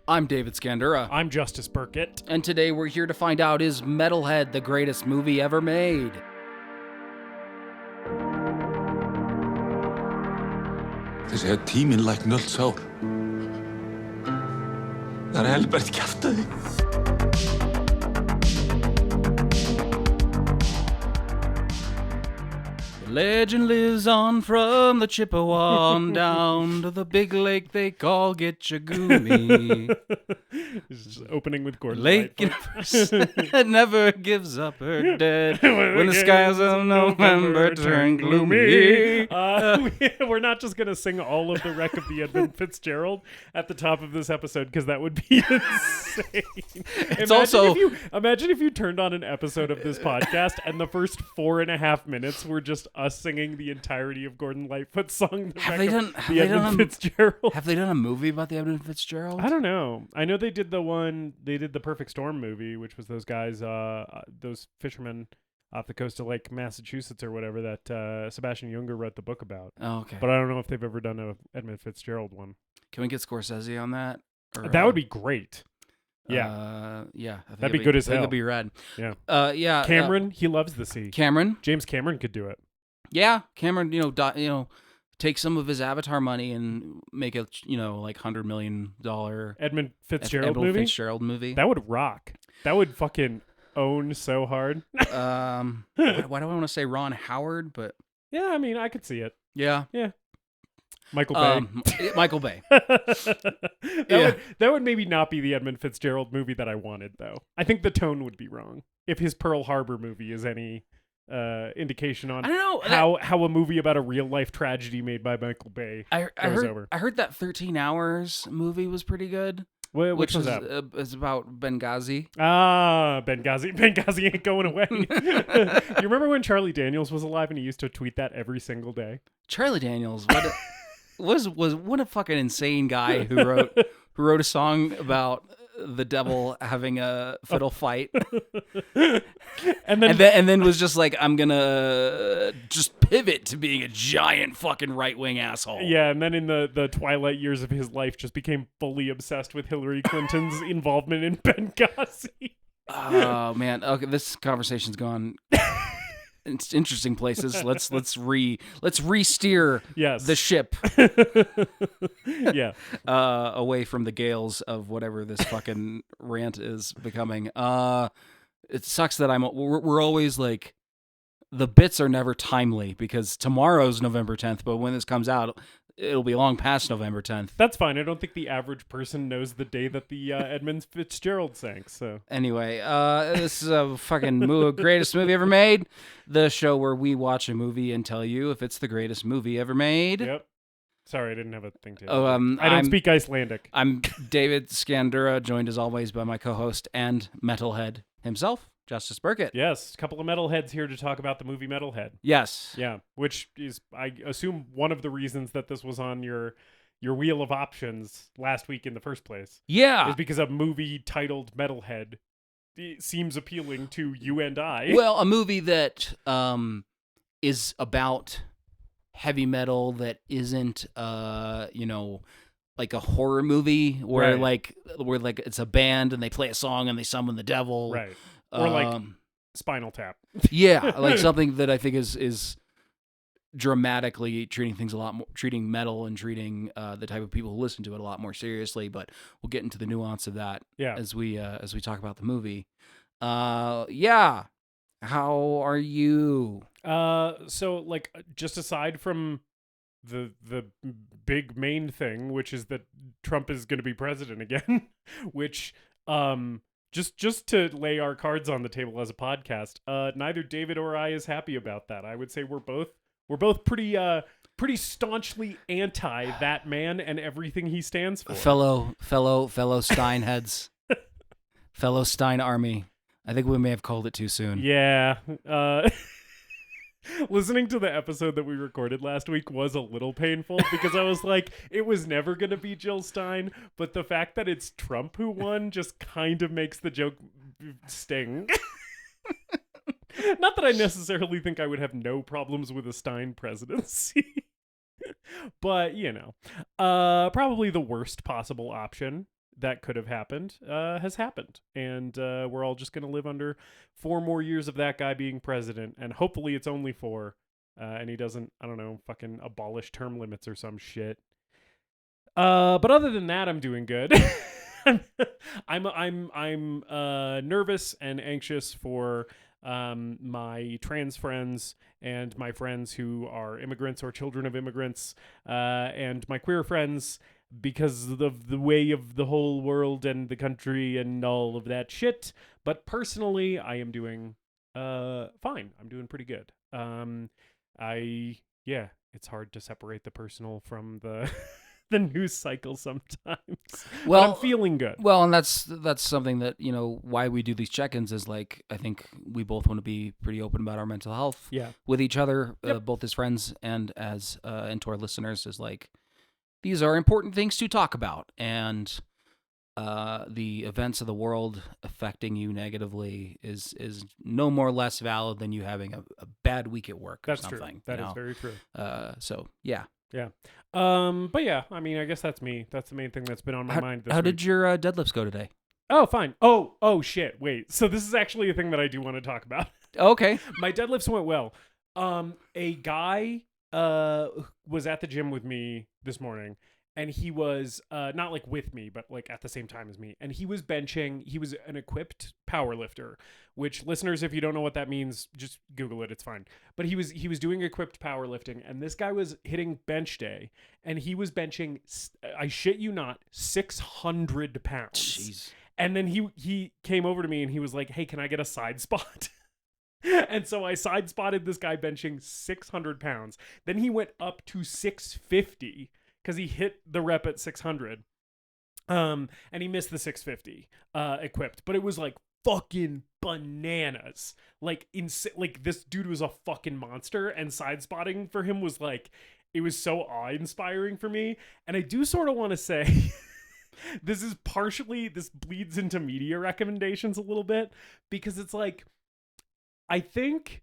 I'm David Scandura. I'm Justice Burkett. And today we're here to find out, is Metalhead the greatest movie ever made? Þeir segja tíminn lækni öll sár. Það helbert kjaftaði. Legend lives on from the Chippewa on down to the big lake they call Gitchagumi. Just opening with Gordon. Lake never gives up her dead when the skies of November turn gloomy. We're not just going to sing all of the wreck of the Edmund Fitzgerald at the top of this episode because that would be insane. Imagine if you turned on an episode of this podcast and the first 4.5 minutes were just us singing the entirety of Gordon Lightfoot's song, the Edmund Fitzgerald. Have they done a movie about the Edmund Fitzgerald? I don't know. I know they did the Perfect Storm movie, which was those guys, those fishermen off the coast of Lake Massachusetts or whatever that Sebastian Junger wrote the book about. Oh, okay. But I don't know if they've ever done a Edmund Fitzgerald one. Can we get Scorsese on that? Or, that would be great. Yeah. I think that'd be good as hell. That'd be rad. Yeah. Yeah. Cameron, he loves the sea. James Cameron could do it. Yeah, Cameron, take some of his Avatar money and make a, like $100 million Edmund Fitzgerald movie. That would rock. That would fucking own so hard. Why do I want to say Ron Howard? But yeah, I mean, I could see it. Yeah. Michael Bay. Michael Bay. That would maybe not be the Edmund Fitzgerald movie that I wanted, though. I think the tone would be wrong. If his Pearl Harbor movie is any indication on how a movie about a real life tragedy made by Michael Bay goes over. I heard that 13 Hours movie was pretty good. Which was that? It's about Benghazi. Benghazi ain't going away. You remember when Charlie Daniels was alive and he used to tweet that every single day? Charlie Daniels, what a fucking insane guy who wrote a song about the devil having a fiddle fight, and then was just like, I'm gonna just pivot to being a giant fucking right-wing asshole. Yeah, and then in the twilight years of his life, just became fully obsessed with Hillary Clinton's involvement in Benghazi. Oh man, okay, this conversation's gone. It's interesting places. Let's re-steer the ship. Yeah. Away from the gales of whatever this fucking rant is becoming. It sucks that we're always like, the bits are never timely because tomorrow's November 10th, but when this comes out, it'll be long past November 10th. That's fine. I don't think the average person knows the day that the Edmund Fitzgerald sank. So anyway, this is a fucking greatest movie ever made. The show where we watch a movie and tell you if it's the greatest movie ever made. Yep. Sorry, I didn't have a thing to. I don't speak Icelandic. I'm David Scandura, joined as always by my co-host and Metalhead himself, Justice Burkett. Yes, a couple of Metalheads here to talk about the movie Metalhead. Yes. Yeah, which is, I assume, one of the reasons that this was on your wheel of options last week in the first place. Yeah. Is because a movie titled Metalhead seems appealing to you and I. Well, a movie that is about heavy metal that isn't, like a horror movie where like it's a band and they play a song and they summon the devil. Right. Or like Spinal Tap. Yeah, like something that I think is dramatically treating metal and treating the type of people who listen to it a lot more seriously. But we'll get into the nuance of that as we talk about the movie. Yeah. How are you? So like, just aside from the big main thing, which is that Trump is going to be president again, which just to lay our cards on the table as a podcast, neither David or I is happy about that. I would say we're both pretty staunchly anti that man and everything he stands for. Fellow Stein heads, fellow Stein army. I think we may have called it too soon. Yeah. Listening to the episode that we recorded last week was a little painful because I was like, it was never going to be Jill Stein, but the fact that it's Trump who won just kind of makes the joke sting. Not that I necessarily think I would have no problems with a Stein presidency, but, probably the worst possible option that could have happened has happened. And we're all just going to live under 4 more years of that guy being president. And hopefully it's only 4. And he doesn't, I don't know, fucking abolish term limits or some shit. But other than that, I'm doing good. I'm nervous and anxious for my trans friends and my friends who are immigrants or children of immigrants, and my queer friends, because of the way of the whole world and the country and all of that shit. But personally, I am doing fine. I'm doing pretty good. It's hard to separate the personal from the the news cycle sometimes. Well, but I'm feeling good. Well, and that's something that, why we do these check-ins is like, I think we both want to be pretty open about our mental health with each other, both as friends and as and to our listeners, is like, these are important things to talk about, and the events of the world affecting you negatively is no more or less valid than you having a bad week at work or something. True. That is very true. So yeah. Yeah. But yeah, I mean, I guess that's me. That's the main thing that's been on my mind this How week. did your deadlifts go today? Oh, fine. Oh, shit. Wait. So this is actually a thing that I do want to talk about. Okay. My deadlifts went well. A guy was at the gym with me this morning, and he was not like with me, but like at the same time as me. And he was benching. He was an equipped power lifter, which, listeners, if you don't know what that means, just Google it. It's fine. But he was doing equipped powerlifting, and this guy was hitting bench day, and he was benching, I shit you not, 600 pounds. Jeez. And then he came over to me and he was like, "Hey, can I get a side spot?" And so I side spotted this guy benching 600 pounds. Then he went up to 650 because he hit the rep at 600. And he missed the 650 equipped, but it was like fucking bananas. Like this dude was a fucking monster, and side spotting for him was like, it was so awe-inspiring for me. And I do sort of want to say this bleeds into media recommendations a little bit, because it's like, I think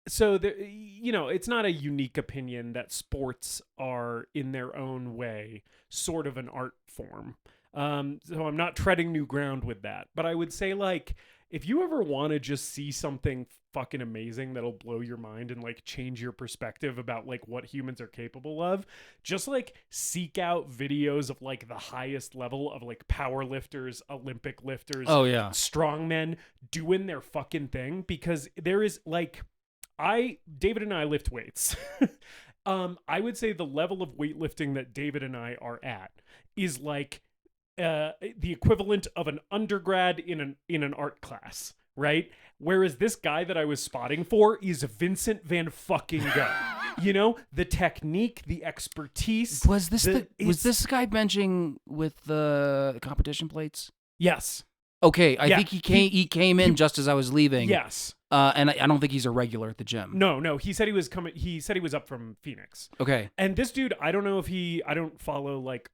so there, it's not a unique opinion that sports are in their own way sort of an art form. So I'm not treading new ground with that, but I would say, like, if you ever want to just see something fucking amazing that'll blow your mind and like change your perspective about like what humans are capable of, just like seek out videos of like the highest level of like power lifters, Olympic lifters, strongmen doing their fucking thing, because there is like, David and I lift weights. I would say the level of weightlifting that David and I are at is like the equivalent of an undergrad in an art class, right? Whereas this guy that I was spotting for is Vincent Van fucking Gogh. The technique, the expertise. Was this guy benching with the competition plates? Yes. Okay, I think he came in just as I was leaving. Yes. And I don't think he's a regular at the gym. No. He said he was coming. He said he was up from Phoenix. Okay. And this dude, I don't know if I don't follow like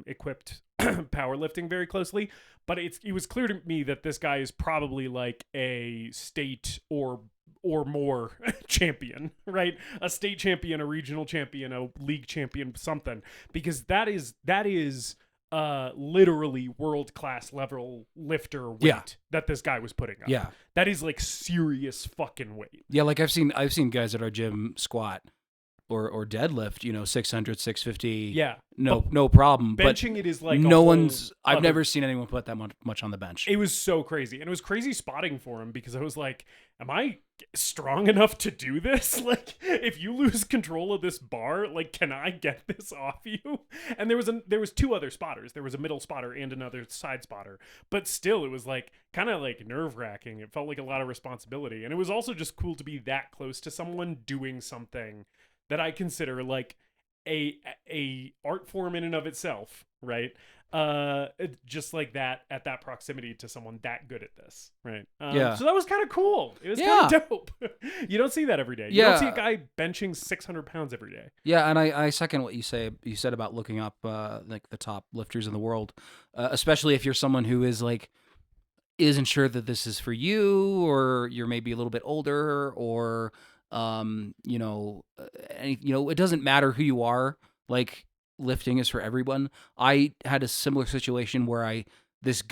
equipped powerlifting very closely, but it was clear to me that this guy is probably like a state or more champion, right? A state champion, a regional champion, a league champion, something, because that is literally world-class level lifter weight that this guy was putting up. Yeah. That is like serious fucking weight. Yeah, like I've seen guys at our gym squat or deadlift, 600, 650. Yeah. No problem. Benching it is like I've never seen anyone put that much on the bench. It was so crazy. And it was crazy spotting for him, because I was like, am I strong enough to do this? Like, if you lose control of this bar, like, can I get this off you? And there was 2 other spotters. There was a middle spotter and another side spotter. But still, it was like kind of like nerve-wracking. It felt like a lot of responsibility. And it was also just cool to be that close to someone doing something that I consider like a art form in and of itself, right? Just like that, at that proximity to someone that good at this, right? So that was kind of cool. It was kind of dope. You don't see that every day. You don't see a guy benching 600 pounds every day. Yeah, and I second what you said about looking up like the top lifters in the world, especially if you're someone who isn't sure that this is for you, or you're maybe a little bit older, or it doesn't matter who you are. Like lifting is for everyone. I had a similar situation where this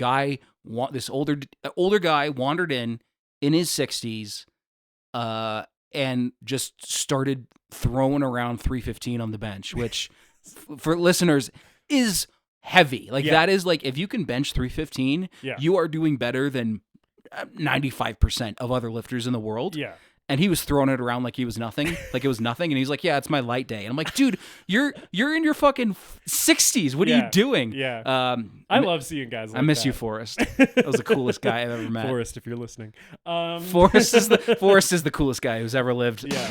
older guy wandered in his 60s, and just started throwing around 315 on the bench, which for listeners is heavy. Like that is like, if you can bench 315, you are doing better than 95% of other lifters in the world. Yeah. And he was throwing it around like he was nothing, like it was nothing. And he's like, yeah, it's my light day. And I'm like, dude, you're in your fucking 60s. What are you doing? Yeah. I love seeing guys like that. I miss you, Forrest. That was the coolest guy I've ever met. Forrest, if you're listening. Forrest is the coolest guy who's ever lived. Yeah.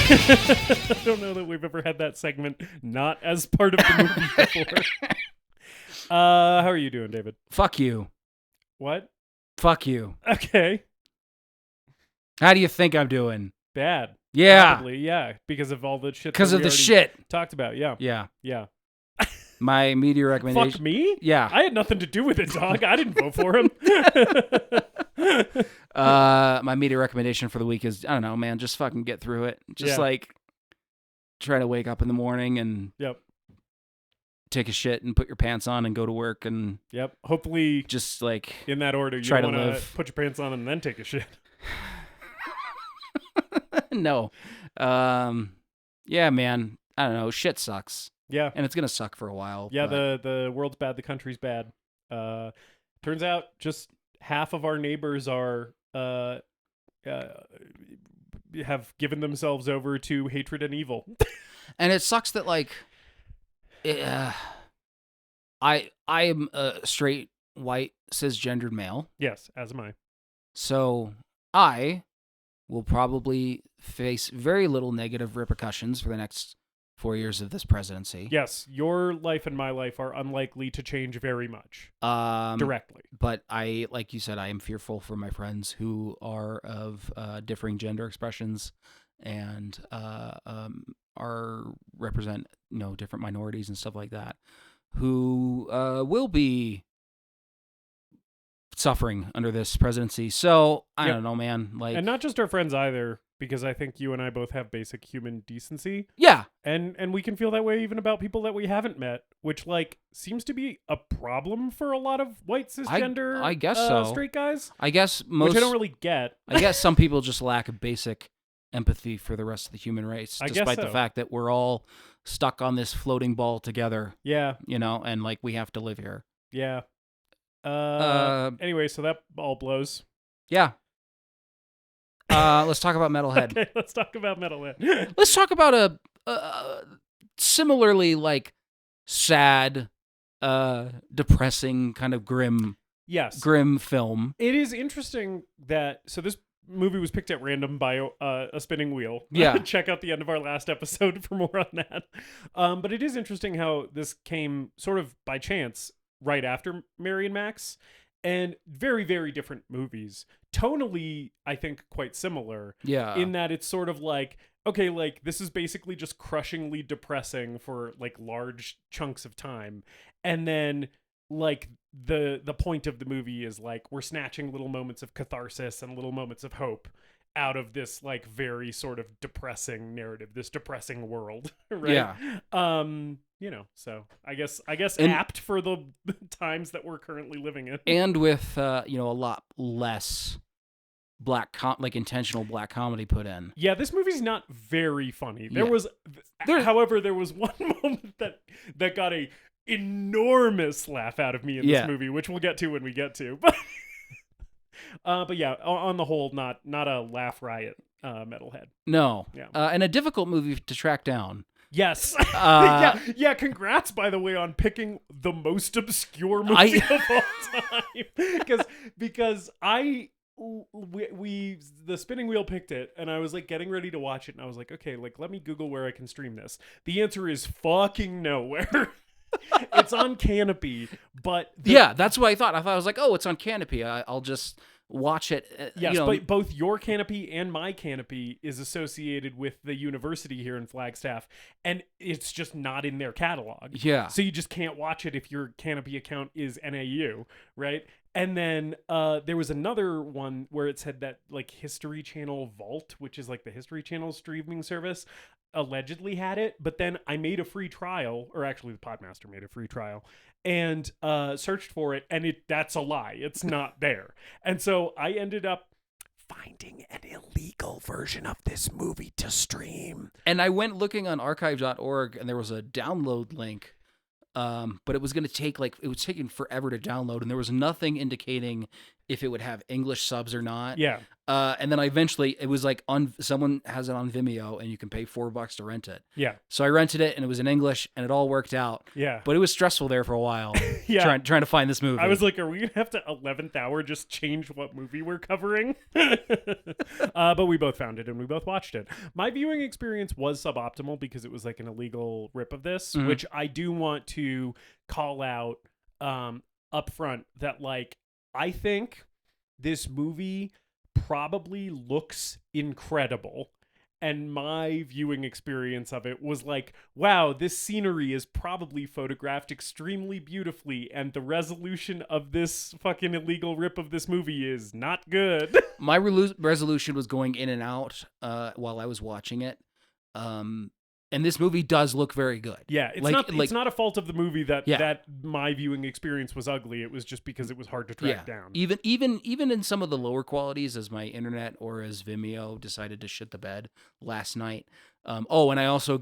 I don't know that we've ever had that segment not as part of the movie before. How are you doing, David? Fuck you. What? Fuck you. Okay. How do you think I'm doing? Bad. Yeah. Probably, yeah. Because of all the shit. Because of the shit. Talked about, yeah. Yeah. Yeah. My media recommendation. Fuck me? Yeah. I had nothing to do with it, dog. I didn't vote for him. My media recommendation for the week is, I don't know, man, just fucking get through it. Just like try to wake up in the morning and take a shit and put your pants on and go to work and hopefully just like in that order. You try to want to live. Put your pants on and then take a shit. No. Yeah, man. I don't know. Shit sucks. Yeah. And it's going to suck for a while. Yeah, but... the world's bad, the country's bad. Turns out just half of our neighbors are have given themselves over to hatred and evil. And it sucks that like I am a straight white cisgendered male. Yes, as am I. So I will probably face very little negative repercussions for the next 4 years of this presidency. Yes, your life and my life are unlikely to change very much directly. But I, like you said, I am fearful for my friends who are of differing gender expressions and represent different minorities and stuff like that, who will be suffering under this presidency. So I don't know, man. Like, and not just our friends either, because I think you and I both have basic human decency. Yeah. And we can feel that way even about people that we haven't met, which like seems to be a problem for a lot of white cisgender I guess so. straight guys. I guess most, which I don't really get. I guess some people just lack a basic empathy for the rest of the human race, despite the fact that we're all stuck on this floating ball together. Yeah. And like we have to live here. Yeah. Anyway, so that all blows. Yeah. Let's talk about Metalhead. Okay, let's talk about Metalhead. Let's talk about a similarly like sad, depressing, kind of grim film. It is interesting that this movie was picked at random by a spinning wheel. Yeah. Check out the end of our last episode for more on that. But it is interesting how this came sort of by chance right after Mary and Max, and very, very different movies. Tonally, I think quite similar. Yeah. In that it's sort of like, okay, like this is basically just crushingly depressing for like large chunks of time. And then like the point of the movie is like we're snatching little moments of catharsis and little moments of hope out of this like very sort of depressing narrative, this depressing world, right? Yeah. So I guess apt for the times that we're currently living in. And with a lot less intentional black comedy put in. Yeah, this movie's not very funny. However, there was one moment that got a enormous laugh out of me in this movie, which we'll get to when we get to. But yeah, on the whole, not a laugh riot, Metalhead. No. Yeah. And a difficult movie to track down. Yes. Yeah. Congrats, by the way, on picking the most obscure movie of all time. Because the spinning wheel picked it, and I was like getting ready to watch it, and I was like, okay, like let me Google where I can stream this. The answer is fucking nowhere. It's on Canopy, but that's what I thought. I was like, oh, it's on Canopy. I'll just watch it. Yes, but both your Canopy and my Canopy is associated with the university here in Flagstaff, and it's just not in their catalog. Yeah. So you just can't watch it if your Canopy account is NAU, right? And then there was another one where it said that like History Channel Vault, which is like the History Channel streaming service, allegedly had it. But then I made a free trial, or actually the Podmaster made a free trial, and searched for it, and that's a lie. It's not there. And so I ended up finding an illegal version of this movie to stream. And I went looking on archive.org, and there was a download link. But it was going to take it was taking forever to download, and there was nothing indicating if it would have English subs or not. Yeah. And then it was like someone has it on Vimeo, and you can pay $4 to rent it. Yeah. So I rented it, and it was in English, and it all worked out. Yeah. But it was stressful there for a while. Yeah. Trying to find this movie. I was like, are we going to have to 11th hour just change what movie we're covering? But we both found it, and we both watched it. My viewing experience was suboptimal because it was like an illegal rip of this, which I do want to call out up front that like, I think this movie probably looks incredible, and my viewing experience of it was like, wow, this scenery is probably photographed extremely beautifully, and the resolution of this fucking illegal rip of this movie is not good. My resolution was going in and out while I was watching it. And this movie does look very good. Yeah, it's not a fault of the movie that my viewing experience was ugly. It was just because it was hard to track down. Even in some of the lower qualities, as my internet or as Vimeo decided to shit the bed last night. And I also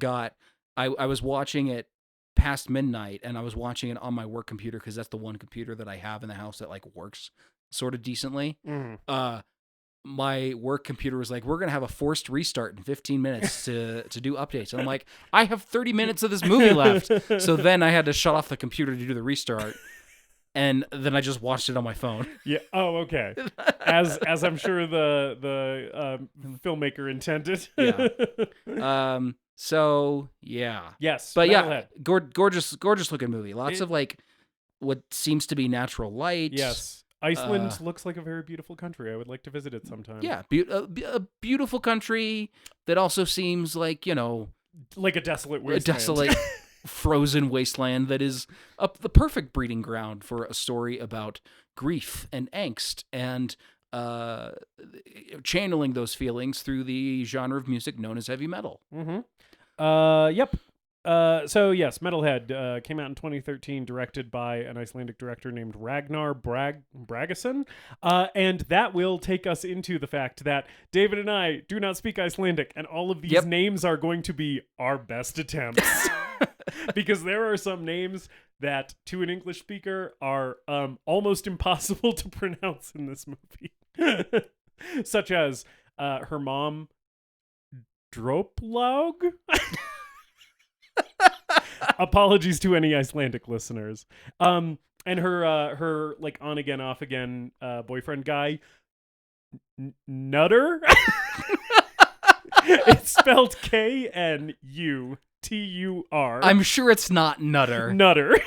I was watching it past midnight, and I was watching it on my work computer because that's the one computer that I have in the house that like works sort of decently. My work computer was like, we're going to have a forced restart in 15 minutes to do updates. And I'm like, I have 30 minutes of this movie left. So then I had to shut off the computer to do the restart. And then I just watched it on my phone. Yeah. Oh, okay. As I'm sure the filmmaker intended. Yeah. So yeah. Yes. But Metalhead. gorgeous looking movie. Lots of like what seems to be natural light. Yes. Iceland looks like a very beautiful country. I would like to visit it sometime. Yeah, a beautiful country that also seems like, like a desolate wasteland. A desolate, frozen wasteland that is the perfect breeding ground for a story about grief and angst and channeling those feelings through the genre of music known as heavy metal. Yep. So yes, Metalhead came out in 2013, directed by an Icelandic director named Ragnar Bragason, and that will take us into the fact that David and I do not speak Icelandic, and all of these names are going to be our best attempts, because there are some names that to an English speaker are almost impossible to pronounce in this movie, such as her mom, Droplaug. Apologies to any Icelandic listeners. And her like on again off again boyfriend guy, Nutter. It's spelled Knutur. I'm sure it's not Nutter. Nutter.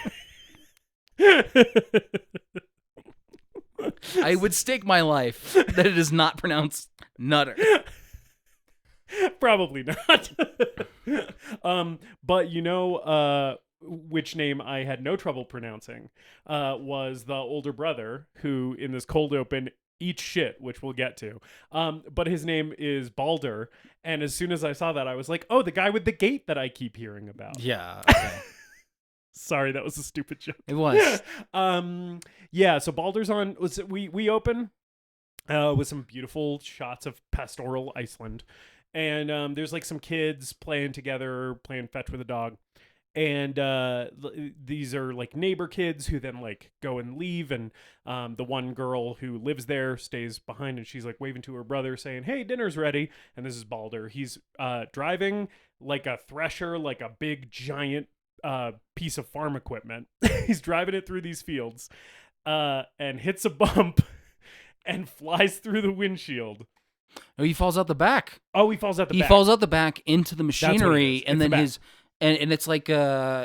I would stake my life that it is not pronounced Nutter. Probably not. But which name I had no trouble pronouncing was the older brother who in this cold open eats shit, which we'll get to. But his name is Baldur, and as soon as I saw that, I was like, oh, the guy with the gate that I keep hearing about. Yeah. Okay. Sorry, that was a stupid joke. It was. Yeah, so Baldur's on. We open with some beautiful shots of pastoral Iceland. And there's like some kids playing together, playing fetch with a dog. And these are like neighbor kids who then like go and leave. And the one girl who lives there stays behind, and she's like waving to her brother saying, hey, dinner's ready. And this is Baldur. He's driving like a thresher, like a big giant piece of farm equipment. He's driving it through these fields and hits a bump and flies through the windshield. Oh, he falls out the back. Oh, he falls out the back. He falls out the back into the machinery, and then and it's like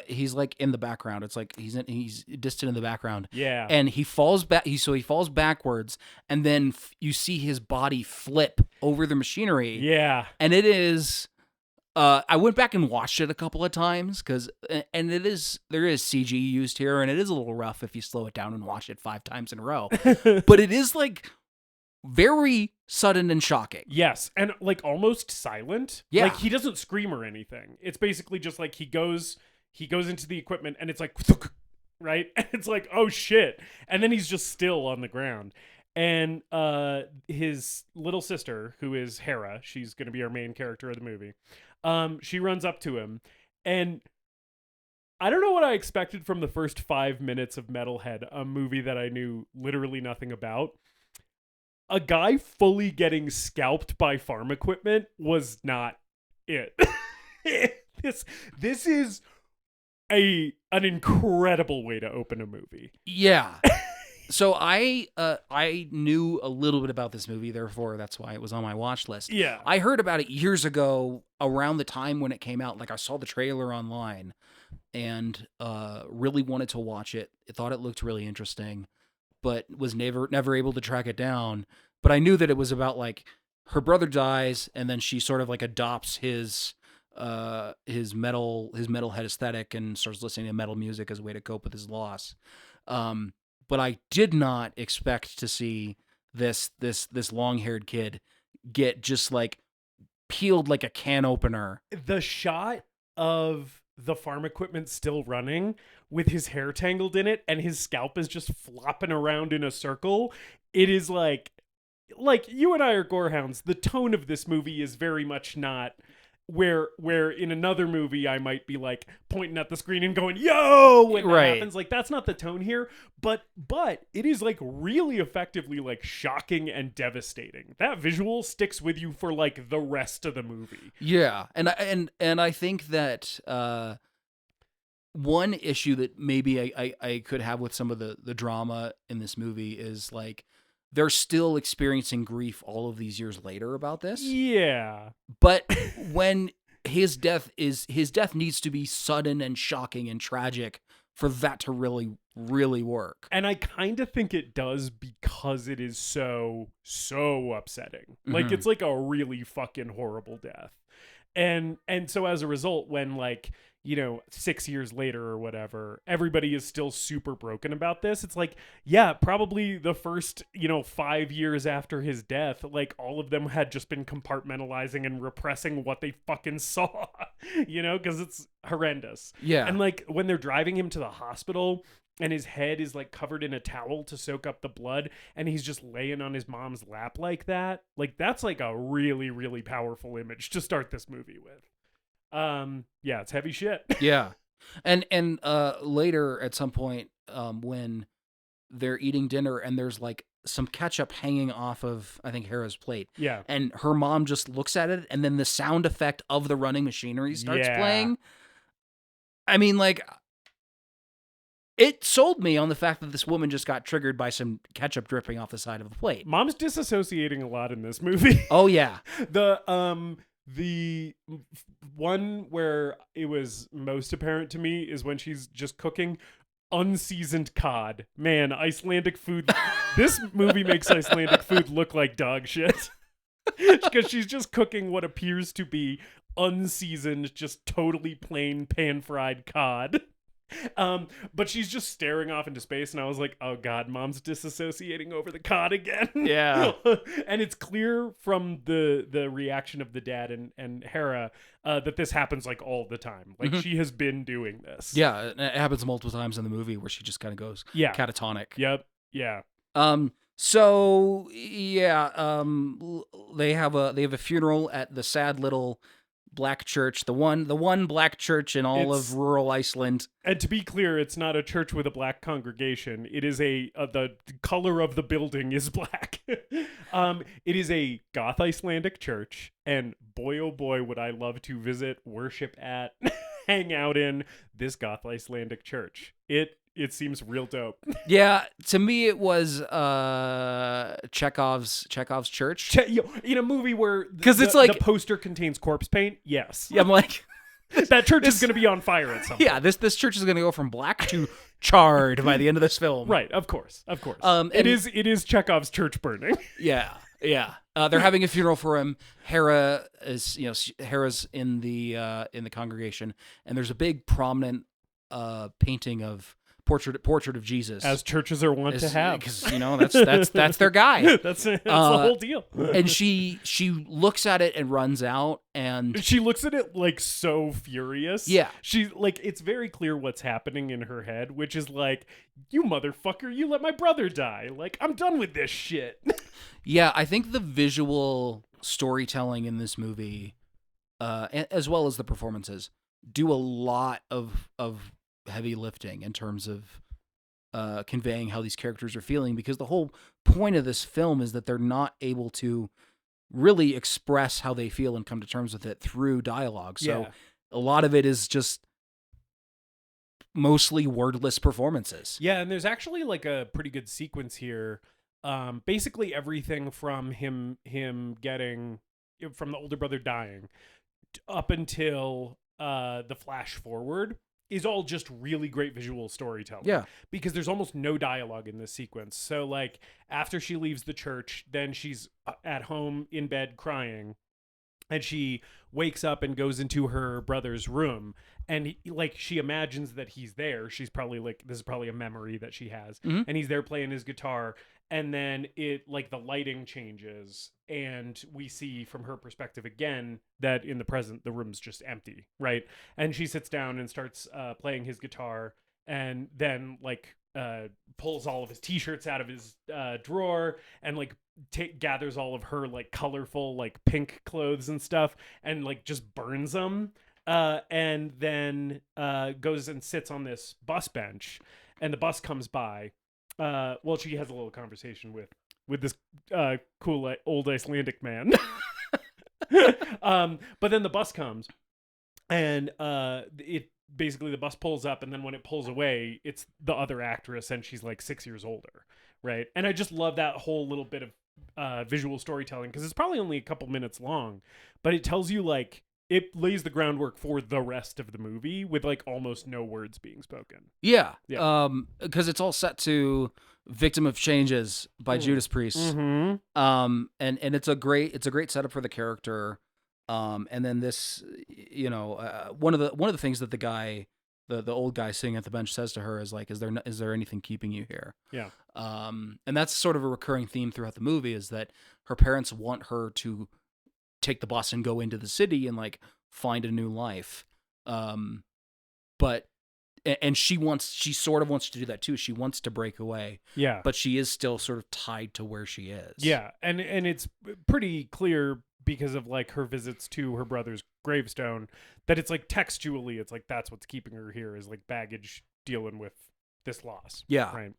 he's like in the background. It's like he's distant in the background. Yeah. And he falls back. He falls backwards, and then you see his body flip over the machinery. Yeah. And it is I went back and watched it a couple of times there is CG used here, and it is a little rough if you slow it down and watch it 5 times in a row. But it is like very sudden and shocking. Yes, and like almost silent. Yeah. Like he doesn't scream or anything. It's basically just like he goes into the equipment and it's like right? And it's like, oh shit. And then he's just still on the ground. And his little sister, who is Hera, she's going to be our main character of the movie. She runs up to him, and I don't know what I expected from the first 5 minutes of Metalhead, a movie that I knew literally nothing about. A guy fully getting scalped by farm equipment was not it. This is an incredible way to open a movie. Yeah. So I knew a little bit about this movie, therefore that's why it was on my watch list. Yeah. I heard about it years ago, around the time when it came out. Like, I saw the trailer online and really wanted to watch it. I thought it looked really interesting, but was never able to track it down. But I knew that it was about, like, her brother dies and then she sort of like adopts his metalhead aesthetic and starts listening to metal music as a way to cope with his loss. But I did not expect to see this long-haired kid get just like peeled like a can opener. The shot of the farm equipment still running with his hair tangled in it and his scalp is just flopping around in a circle. It is like you and I are gorehounds. The tone of this movie is very much not where in another movie I might be like pointing at the screen and going, yo, when that happens. Like, that's not the tone here, but it is like really effectively like shocking and devastating. That visual sticks with you for like the rest of the movie. Yeah. And I think that one issue that maybe I could have with some of the drama in this movie is like, they're still experiencing grief all of these years later about this. Yeah. But when his death needs to be sudden and shocking and tragic for that to really, really work. And I kind of think it does because it is so upsetting. Mm-hmm. Like, it's like a really fucking horrible death. And so as a result, when like, 6 years later or whatever, everybody is still super broken about this. It's like, yeah, probably the first, 5 years after his death, like all of them had just been compartmentalizing and repressing what they fucking saw, because it's horrendous. Yeah. And like when they're driving him to the hospital and his head is like covered in a towel to soak up the blood and he's just laying on his mom's lap like that. Like, that's like a really, really powerful image to start this movie with. Yeah, it's heavy shit. Yeah. And later at some point, when they're eating dinner and there's like some ketchup hanging off of, I think, Hera's plate. Yeah. And her mom just looks at it and then the sound effect of the running machinery starts playing. I mean, like, it sold me on the fact that this woman just got triggered by some ketchup dripping off the side of the plate. Mom's disassociating a lot in this movie. Oh, yeah. The one where it was most apparent to me is when she's just cooking unseasoned cod. Man, Icelandic food. This movie makes Icelandic food look like dog shit. Because she's just cooking what appears to be unseasoned, just totally plain pan-fried cod. But she's just staring off into space, and I was like, oh god, Mom's disassociating over the cod again. Yeah. And it's clear from the reaction of the dad and Hera that this happens like all the time. Like, she has been doing this. Yeah, it happens multiple times in the movie where she just kind of goes catatonic. Yep. Yeah. So yeah, they have a funeral at the sad little black church, the one black church in all of rural Iceland. And to be clear, it's not a church with a black congregation. It is the color of the building is black. It is a goth Icelandic church, and boy oh boy would I love to visit, worship at, hang out in this goth Icelandic church. It seems real dope. Yeah, to me it was Chekhov's church. In a movie where it's like the poster contains corpse paint. Yes, yeah, I'm like, that church is going to be on fire at some point. Yeah, this church is going to go from black to charred by the end of this film. Right, of course. It is Chekhov's church burning. Yeah. Yeah, they're having a funeral for him. Hera is, Hera's in the congregation, and there's a big prominent painting of portrait of Jesus, as churches are wont to have, because that's their guy. That's the whole deal. And she looks at it and runs out, and she looks at it like so furious. Yeah, she like it's very clear what's happening in her head, which is like, you motherfucker, you let my brother die. Like, I'm done with this shit. Yeah, I think the visual storytelling in this movie, as well as the performances, do a lot of heavy lifting in terms of conveying how these characters are feeling, because the whole point of this film is that they're not able to really express how they feel and come to terms with it through dialogue. So a lot of it is just mostly wordless performances. Yeah, and there's actually like a pretty good sequence here. Basically everything from him getting from the older brother dying up until the flash forward is all just really great visual storytelling. Yeah. Because there's almost no dialogue in this sequence. So like after she leaves the church, then she's at home in bed crying, and she wakes up and goes into her brother's room, and she imagines that he's there. She's probably like, this is probably a memory that she has. Mm-hmm. And he's there playing his guitar. And then it the lighting changes, and we see from her perspective again that in the present the room's just empty, right? And she sits down and starts playing his guitar, and then pulls all of his t-shirts out of his drawer, and gathers all of her colorful pink clothes and stuff, and just burns them, and then goes and sits on this bus bench, and the bus comes by. She has a little conversation with this cool old Icelandic man. But then the bus comes, and basically the bus pulls up, and then when it pulls away, it's the other actress, and she's 6 years older, right? And I just love that whole little bit of visual storytelling, because it's probably only a couple minutes long, but it tells you it lays the groundwork for the rest of the movie with almost no words being spoken. Yeah. Because it's all set to "Victim of Changes" by Judas Priest. Mm-hmm. And it's a great setup for the character. And then this, one of the things that the guy, the old guy sitting at the bench says to her is is there anything keeping you here? Yeah. And that's sort of a recurring theme throughout the movie, is that her parents want her to take the bus and go into the city and find a new life. But she sort of wants to do that too. She wants to break away. Yeah. But she is still sort of tied to where she is. Yeah. And it's pretty clear because of her visits to her brother's gravestone that it's textually, it's that's what's keeping her here, is baggage dealing with this loss. Yeah. Right.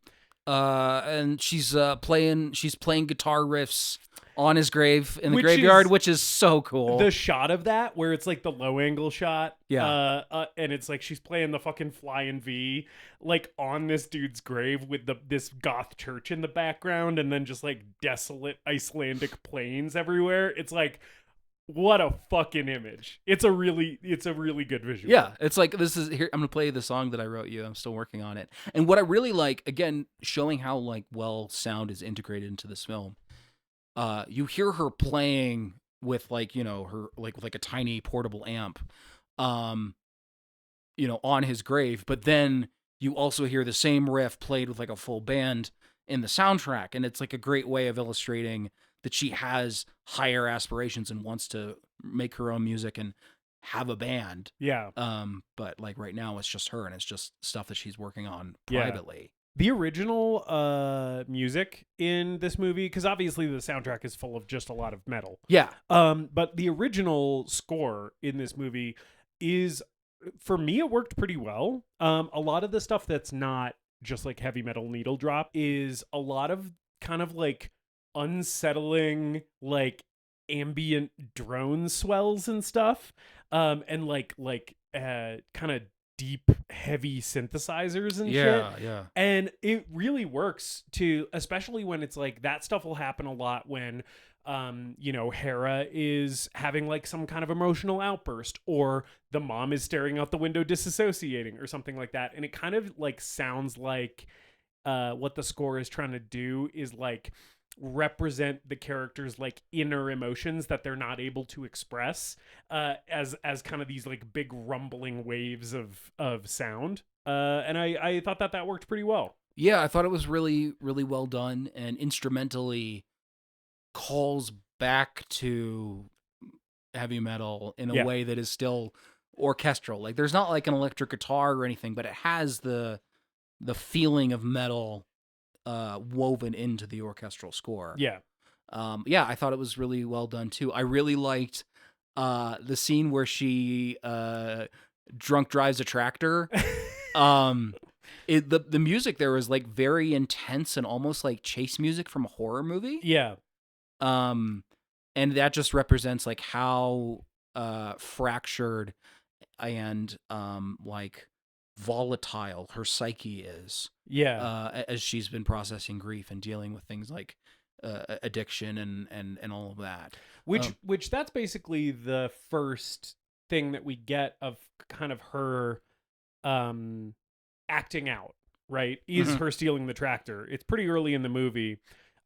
And she's playing guitar riffs on his grave in the graveyard, which is so cool. The shot of that, where it's the low angle shot, yeah, and it's she's playing the fucking Flying V, on this dude's grave with this goth church in the background, and then just desolate Icelandic plains everywhere. It's what a fucking image. It's a really good visual. Yeah, it's this is here. I'm gonna play the song that I wrote you. I'm still working on it. And what I really like, again, showing how well sound is integrated into this film. You hear her playing with her with a tiny portable amp, on his grave. But then you also hear the same riff played with a full band in the soundtrack, and it's a great way of illustrating that she has higher aspirations and wants to make her own music and have a band. Yeah. But right now it's just her, and it's just stuff that she's working on privately. Yeah. The original music in this movie, because obviously the soundtrack is full of just a lot of metal. Yeah. But the original score in this movie is, for me, it worked pretty well. A lot of the stuff that's not just heavy metal needle drop is a lot of kind of unsettling ambient drone swells and stuff, and kind of deep heavy synthesizers and shit. Yeah. And it really works too, especially when it's that stuff will happen a lot when Hera is having some kind of emotional outburst, or the mom is staring out the window disassociating or something like that, and it kind of sounds what the score is trying to do is represent the characters' like inner emotions that they're not able to express as kind of these like big rumbling waves of sound. And I thought that worked pretty well. Yeah, I thought it was really, really well done, and instrumentally calls back to heavy metal in a way that is still orchestral. Like, there's not like an electric guitar or anything, but it has the feeling of metal woven into the orchestral score. Yeah. I thought it was really well done too. I really liked the scene where she drunk drives a tractor. The music there was like very intense and almost like chase music from a horror movie. Yeah. And that just represents like how fractured and like volatile her psyche is. Yeah. As she's been processing grief and dealing with things like addiction and all of that. Which that's basically the first thing that we get of kind of her acting out, right? Is her stealing the tractor. It's pretty early in the movie.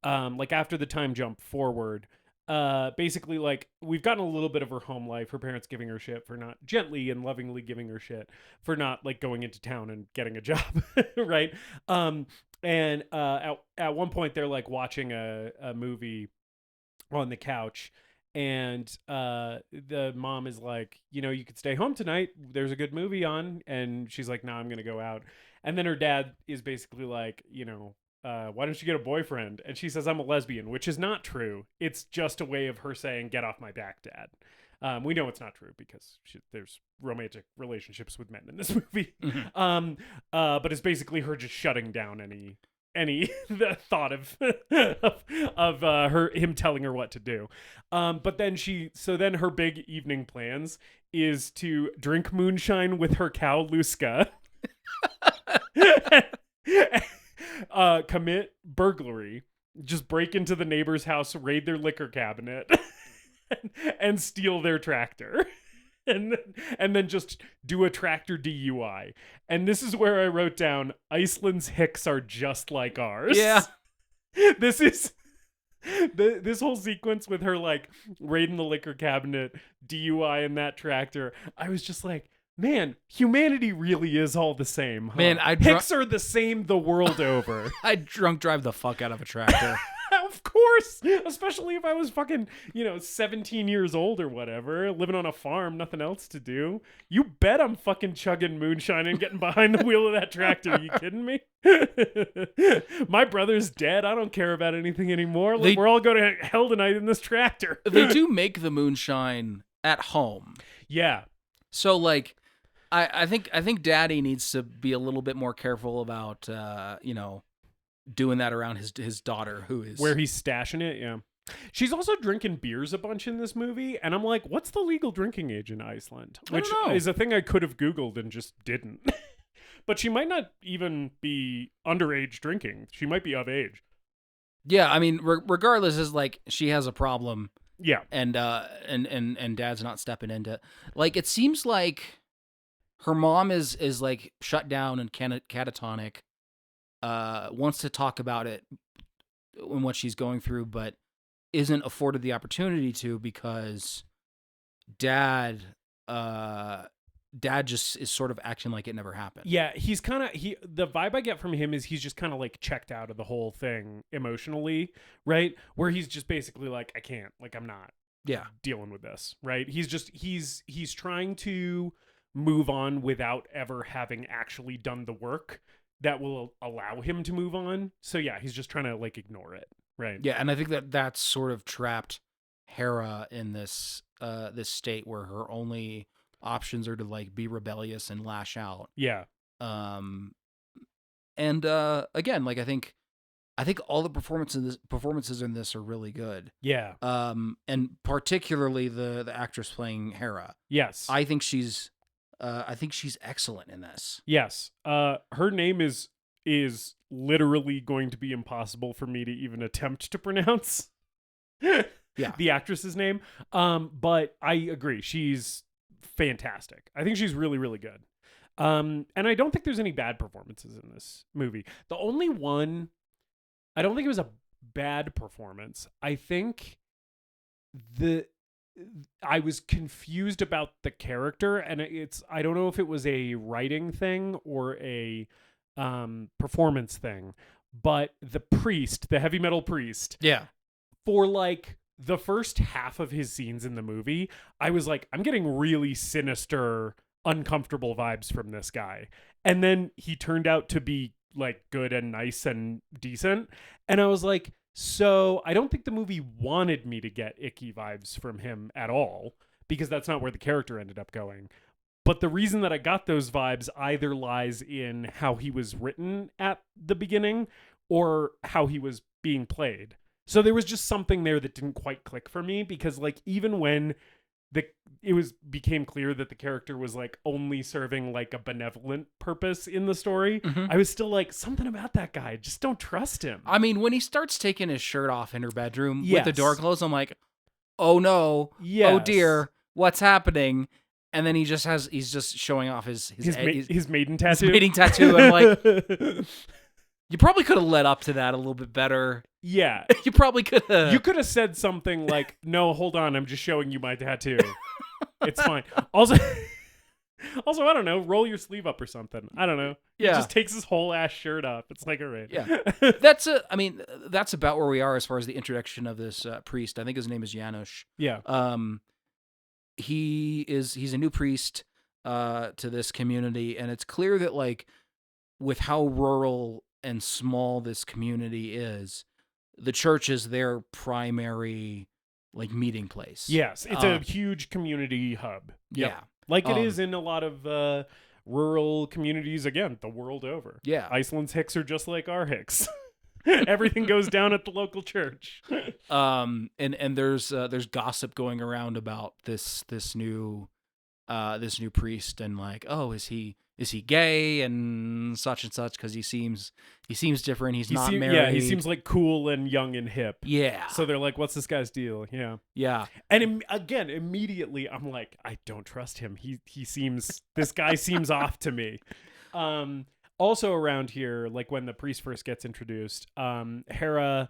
Like after the time jump forward, basically like we've gotten a little bit of her home life, her parents giving her shit for not gently and lovingly giving her shit for not like going into town and getting a job. Right. And at one point they're like watching a movie on the couch, and the mom is like, you know, you could stay home tonight, there's a good movie on, and she's like, no, I'm gonna go out. And then her dad is basically like, you know, why don't you get a boyfriend? And she says, I'm a lesbian, which is not true. It's just a way of her saying, get off my back, Dad. We know it's not true because there's romantic relationships with men in this movie. But it's basically her just shutting down any the thought of him telling her what to do. But then then her big evening plans is to drink moonshine with her cow Luska. Commit burglary, just break into the neighbor's house, raid their liquor cabinet, and steal their tractor, and then just do a tractor DUI. And this is where I wrote down, Iceland's hicks are just like ours. Yeah. This is this whole sequence with her like raiding the liquor cabinet, DUI in that tractor. I was just like, man, humanity really is all the same, huh? Man, hicks are the same the world over. I'd drunk drive the fuck out of a tractor. Of course, especially if I was fucking, 17 years old or whatever, living on a farm, nothing else to do. You bet I'm fucking chugging moonshine and getting behind the wheel of that tractor. Are you kidding me? My brother's dead. I don't care about anything anymore. We're all going to hell tonight in this tractor. They do make the moonshine at home. Yeah. So like, I think Daddy needs to be a little bit more careful about doing that around his daughter, who is where he's stashing it. Yeah, she's also drinking beers a bunch in this movie, and I'm like, what's the legal drinking age in Iceland? Which is a thing I could have Googled and just didn't. But she might not even be underage drinking. She might be of age. Yeah, I mean, regardless, is like she has a problem. Yeah, and Dad's not stepping into. Like, it seems like her mom is like shut down and catatonic. Wants to talk about it and what she's going through, but isn't afforded the opportunity to because Dad just is sort of acting like it never happened. Yeah, he's kind of the vibe I get from him is he's just kind of like checked out of the whole thing emotionally, right? Where he's just basically like, I can't, like, I'm not dealing with this, right? He's trying to move on without ever having actually done the work that will allow him to move on. So yeah, he's just trying to like ignore it, right? Yeah, and I think that's sort of trapped Hera in this state where her only options are to like be rebellious and lash out. Yeah. And again, like I think all the performances in this are really good. Yeah. And particularly the actress playing Hera. Yes. I think she's excellent in this. Yes. Her name is literally going to be impossible for me to even attempt to pronounce. Yeah. The actress's name. But I agree. She's fantastic. I think she's really, really good. And I don't think there's any bad performances in this movie. The only one, I don't think it was a bad performance. I think I was confused about the character, and I don't know if it was a writing thing or a performance thing, but the priest, the heavy metal priest, for like the first half of his scenes in the movie, I was like, I'm getting really sinister, uncomfortable vibes from this guy. And then he turned out to be like good and nice and decent. And I was like, so I don't think the movie wanted me to get icky vibes from him at all, because that's not where the character ended up going. But the reason that I got those vibes either lies in how he was written at the beginning or how he was being played. So there was just something there that didn't quite click for me, because like even when became clear that the character was like only serving like a benevolent purpose in the story, I was still like, something about that guy, just don't trust him. I mean, when he starts taking his shirt off in her bedroom with the door closed, I'm like, oh no, oh dear, what's happening? And then he's just showing off his maiden tattoo. His maiden tattoo. I'm like, you probably could have led up to that a little bit better. Yeah. You probably could have. You could have said something like, no, hold on, I'm just showing you my tattoo. It's fine. Also, I don't know, roll your sleeve up or something. I don't know. Yeah. He just takes his whole ass shirt off. It's like, all right. Yeah. That's about where we are as far as the introduction of this priest. I think his name is Janusz. Yeah. He's a new priest to this community, and it's clear that like with how rural and small this community is, the church is their primary like meeting place. Yes, it's a huge community hub. Yep. Yeah. Like it is in a lot of rural communities, again, the world over. Yeah. Iceland's hicks are just like our hicks. Everything goes down at the local church. And there's gossip going around about this new priest, and like, oh, is he gay and such, because he seems different. He's not married. Yeah, he seems like cool and young and hip. Yeah. So they're like, what's this guy's deal? Yeah. Yeah. And again, immediately I'm like, I don't trust him. This guy seems off to me. Also around here, like when the priest first gets introduced, Hera,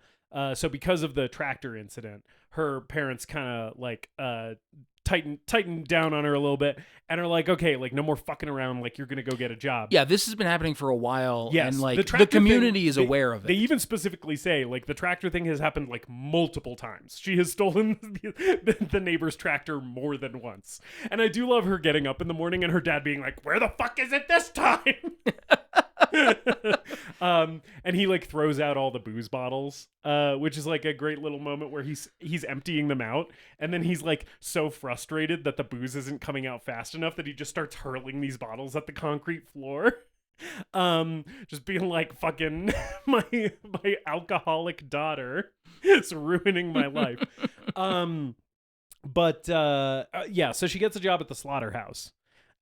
so because of the tractor incident, her parents kind of like tighten down on her a little bit and are like, okay, like no more fucking around, like you're gonna go get a job. Yeah, this has been happening for a while. Yes, and like the community is aware of it. They even specifically say like the tractor thing has happened like multiple times. She has stolen the neighbor's tractor more than once. And I do love her getting up in the morning and her dad being like, where the fuck is it this time? And he like throws out all the booze bottles, which is like a great little moment where he's emptying them out, and then he's like so frustrated that the booze isn't coming out fast enough that he just starts hurling these bottles at the concrete floor. Just being like, fucking my alcoholic daughter is ruining my life. Yeah, so she gets a job at the slaughterhouse,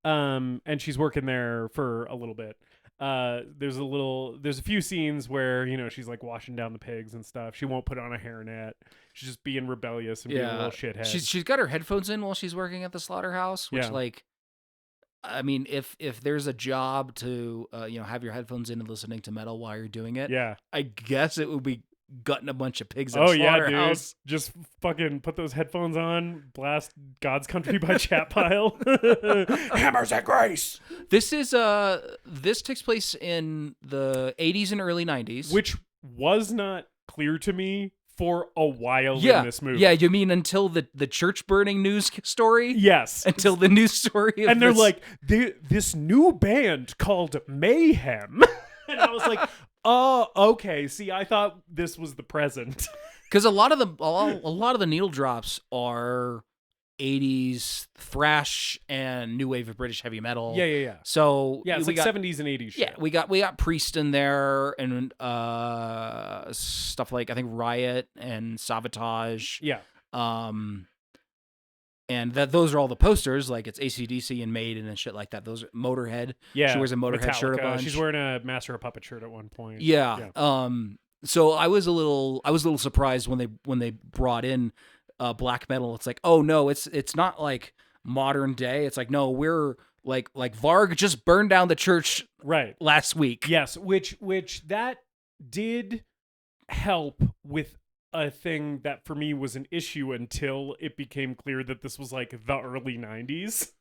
and she's working there for a little bit. There's a few scenes where, you know, she's like washing down the pigs and stuff. She won't put on a hairnet. She's just being rebellious and being a little shithead. She's got her headphones in while she's working at the slaughterhouse, which like, I mean, if there's a job to have your headphones in and listening to metal while you're doing it, I guess it would be gutting a bunch of pigs at slaughterhouse. Dude. Just fucking put those headphones on, blast God's Country by Chat Pile. Hammers at Grace. This takes place in the 80s and early 90s, which was not clear to me for a while in this movie. Yeah, you mean until the church burning news story? Yes. Until the news story. And they're like, this new band called Mayhem. And I was like, oh, okay. See, I thought this was the present. Because a lot of the needle drops are 80s thrash and new wave of British heavy metal. Yeah. So it's like 70s and 80s shit. Yeah, we got Priest in there and stuff like, I think, Riot and Savatage. Yeah. And those are all the posters, like it's AC/DC and Maiden and shit like that. Those are Motorhead. Yeah. She wears a Motorhead shirt a bunch. She's wearing a Master of Puppet shirt at one point. Yeah. So I was a little surprised when they brought in black metal. It's like, oh no, it's not like modern day. It's like, no, we're like Varg just burned down the church right last week. Yes, which that did help with a thing that for me was an issue until it became clear that this was like the early 90s.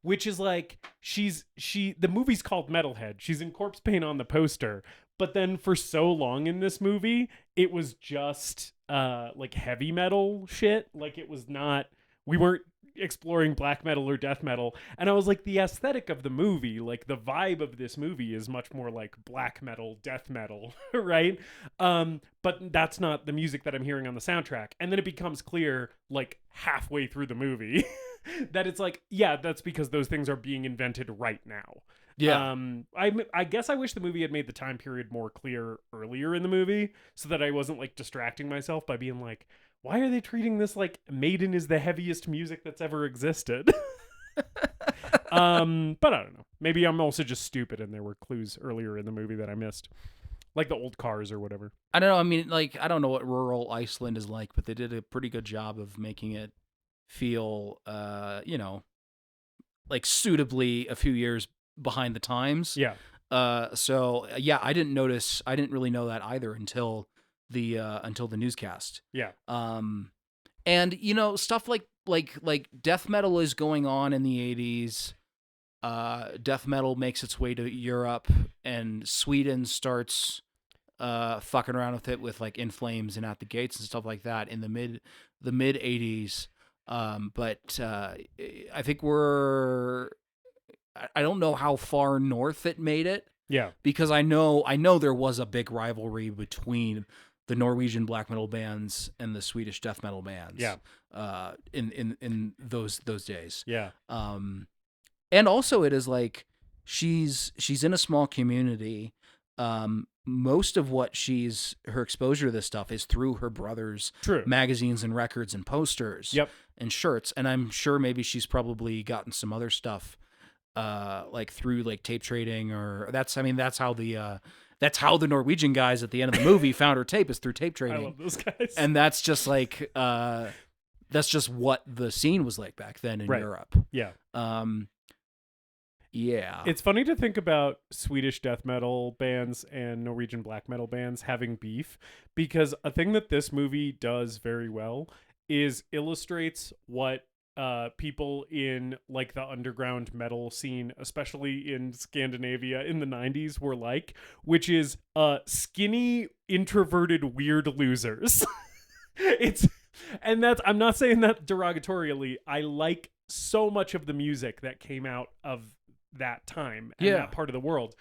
Which is like the movie's called Metalhead. She's in corpse paint on the poster, but then for so long in this movie it was just like heavy metal shit. Like it was not, we weren't exploring black metal or death metal, and I was like, the aesthetic of the movie, like the vibe of this movie is much more like black metal, death metal, right? But that's not the music that I'm hearing on the soundtrack. And then it becomes clear like halfway through the movie that it's like, yeah, that's because those things are being invented right now. Yeah. I guess I wish the movie had made the time period more clear earlier in the movie so that I wasn't like distracting myself by being like, why are they treating this like Maiden is the heaviest music that's ever existed? But I don't know. Maybe I'm also just stupid and there were clues earlier in the movie that I missed. Like the old cars or whatever. I don't know. I mean, like, I don't know what rural Iceland is like, but they did a pretty good job of making it feel, like suitably a few years behind the times. Yeah. So yeah, I didn't really know that either until the newscast. Yeah. And stuff like death metal is going on in the 80s. Death metal makes its way to Europe, and Sweden starts fucking around with it with like In Flames and At the Gates and stuff like that in the mid 80s. But I think I don't know how far north it made it. Yeah. Because I know there was a big rivalry between the Norwegian black metal bands and the Swedish death metal bands. Yeah. In those days. Yeah. And also it is like she's in a small community. Most of what her exposure to this stuff is through her brother's magazines and records and posters. Yep. And shirts. And I'm sure maybe she's probably gotten some other stuff like through like tape trading, or that's how the Norwegian guys at the end of the movie found her tape, is through tape trading. I love those guys. And that's just like that's just what the scene was like back then in Europe. Yeah. Yeah. It's funny to think about Swedish death metal bands and Norwegian black metal bands having beef, because a thing that this movie does very well is illustrates what people in like the underground metal scene, especially in Scandinavia in the 90s, were like, which is skinny, introverted, weird losers. I'm not saying that derogatorily. I like so much of the music that came out of that time and that part of the world.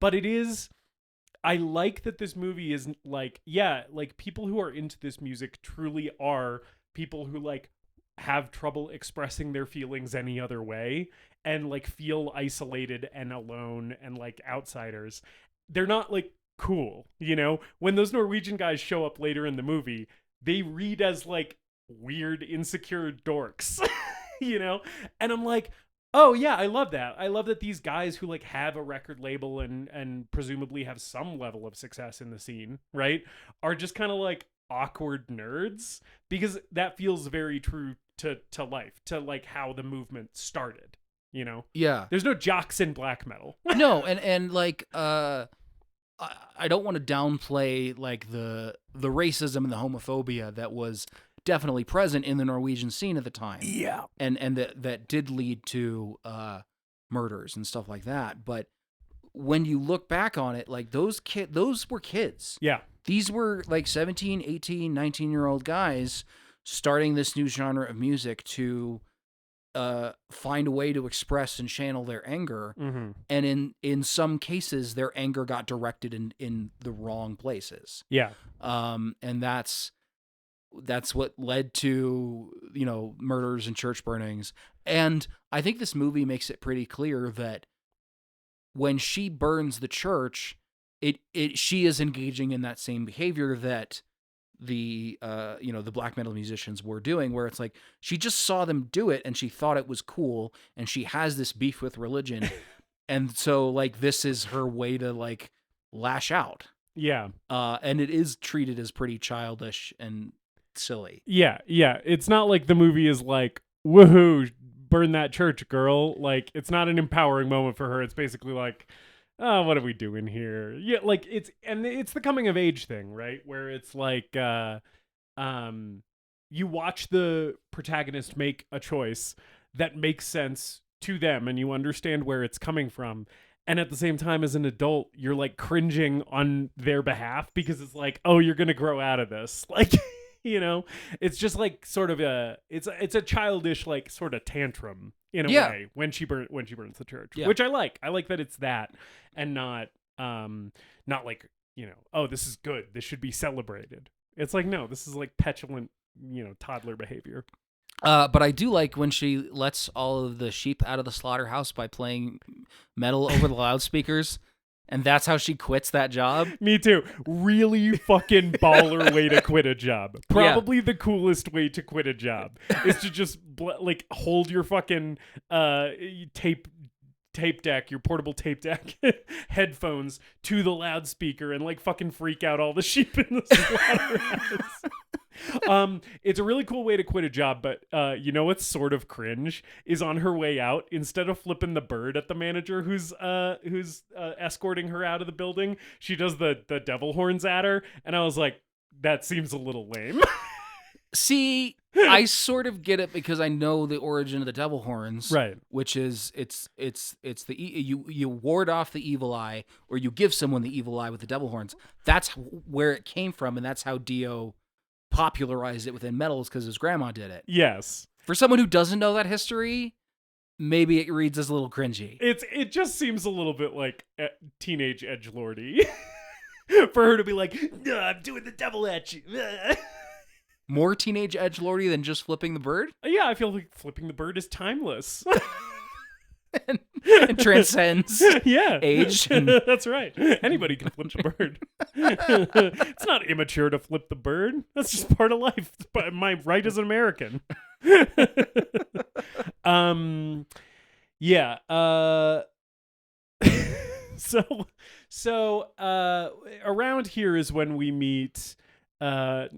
But I like that this movie is like, like people who are into this music truly are people who like have trouble expressing their feelings any other way and like feel isolated and alone and like outsiders. They're not like cool, when those Norwegian guys show up later in the movie, they read as like weird, insecure dorks, and I'm like, oh yeah, I love that. I love that these guys who like have a record label and presumably have some level of success in the scene, right, are just kind of like awkward nerds, because that feels very true to life, to like how the movement started, Yeah. There's no jocks in black metal. No, and like I don't want to downplay like the racism and the homophobia that was definitely present in the Norwegian scene at the time. Yeah. And that did lead to murders and stuff like that. But when you look back on it, like those were kids. Yeah. These were like 17, 18, 19-year-old guys starting this new genre of music to find a way to express and channel their anger. Mm-hmm. And in some cases, their anger got directed in the wrong places. Yeah. And that's what led to, murders and church burnings. And I think this movie makes it pretty clear that when she burns the church, she is engaging in that same behavior that the black metal musicians were doing, where it's like she just saw them do it and she thought it was cool, and she has this beef with religion. And so like this is her way to like lash out. Yeah. And it is treated as pretty childish and silly. Yeah. It's not like the movie is like, woohoo, burn that church, girl. Like, it's not an empowering moment for her. It's basically like, oh, what are we doing here? Yeah, like it's the coming of age thing, right? Where it's like you watch the protagonist make a choice that makes sense to them and you understand where it's coming from. And at the same time, as an adult, you're like cringing on their behalf because it's like, oh, you're going to grow out of this. Like, you know, it's just like sort of it's a childish, like sort of tantrum in a way when she burns the church, which I like. I like that it's that and not like, you know, oh, this is good. This should be celebrated. It's like, no, this is like petulant, you know, toddler behavior. But I do like when she lets all of the sheep out of the slaughterhouse by playing metal over the loudspeakers, and that's how she quits that job. Me too. Really fucking baller way to quit a job. Probably the coolest way to quit a job is to just like hold your fucking tape deck, your portable tape deck headphones to the loudspeaker and like fucking freak out all the sheep in the slaughterhouse. It's a really cool way to quit a job, but you know what's sort of cringe is on her way out, instead of flipping the bird at the manager who's escorting her out of the building, she does the devil horns at her, and I was like, that seems a little lame. See, I sort of get it because I know the origin of the devil horns, right? Which is it's the you ward off the evil eye, or you give someone the evil eye with the devil horns. That's where it came from, and that's how Dio popularized it within metals because his grandma did it. Yes. For someone who doesn't know that history, maybe it reads as a little cringy. It just seems a little bit like teenage edgelordy for her to be like, no, I'm doing the devil at you. More teenage edgelordy than just flipping the bird? Yeah, I feel like flipping the bird is timeless. and transcends age. That's right. Anybody can flip the bird. It's not immature to flip the bird. That's just part of life. It's my right as an American. Yeah. So around here is when we meet a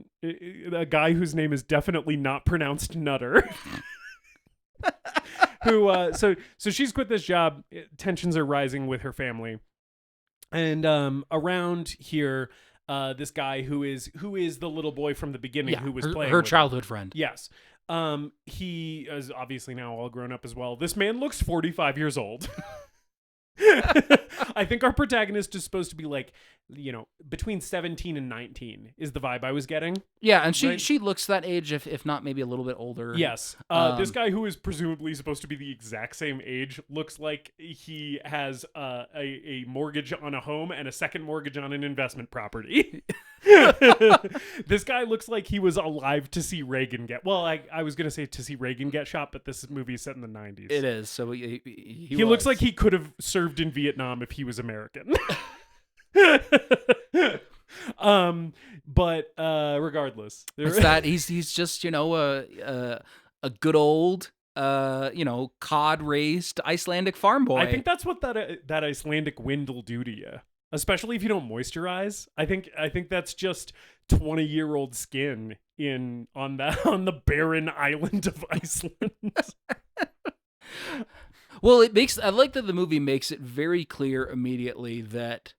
guy whose name is definitely not pronounced Nutter. Who so she's quit this job. Tensions are rising with her family, and around here, this guy who is the little boy from the beginning, who was playing her with childhood friend. Yes, he is obviously now all grown up as well. This man looks 45 years old. I think our protagonist is supposed to be like, you know, between 17 and 19 is the vibe I was getting. Yeah, and she looks that age, if not maybe a little bit older. Yes. This guy who is presumably supposed to be the exact same age looks like he has a mortgage on a home and a second mortgage on an investment property. This guy looks like he was alive to see Reagan get... Well, I was going to say to see Reagan get shot, but this movie is set in the 90s. It is, so he looks like he could have served in Vietnam if he was American. But regardless, it's that he's just, you know, a good old you know, cod raised Icelandic farm boy. I think that's what that Icelandic wind will do to you, especially if you don't moisturize. I think that's just 20-year-old skin on the barren island of Iceland. Well, I like that the movie makes it very clear immediately that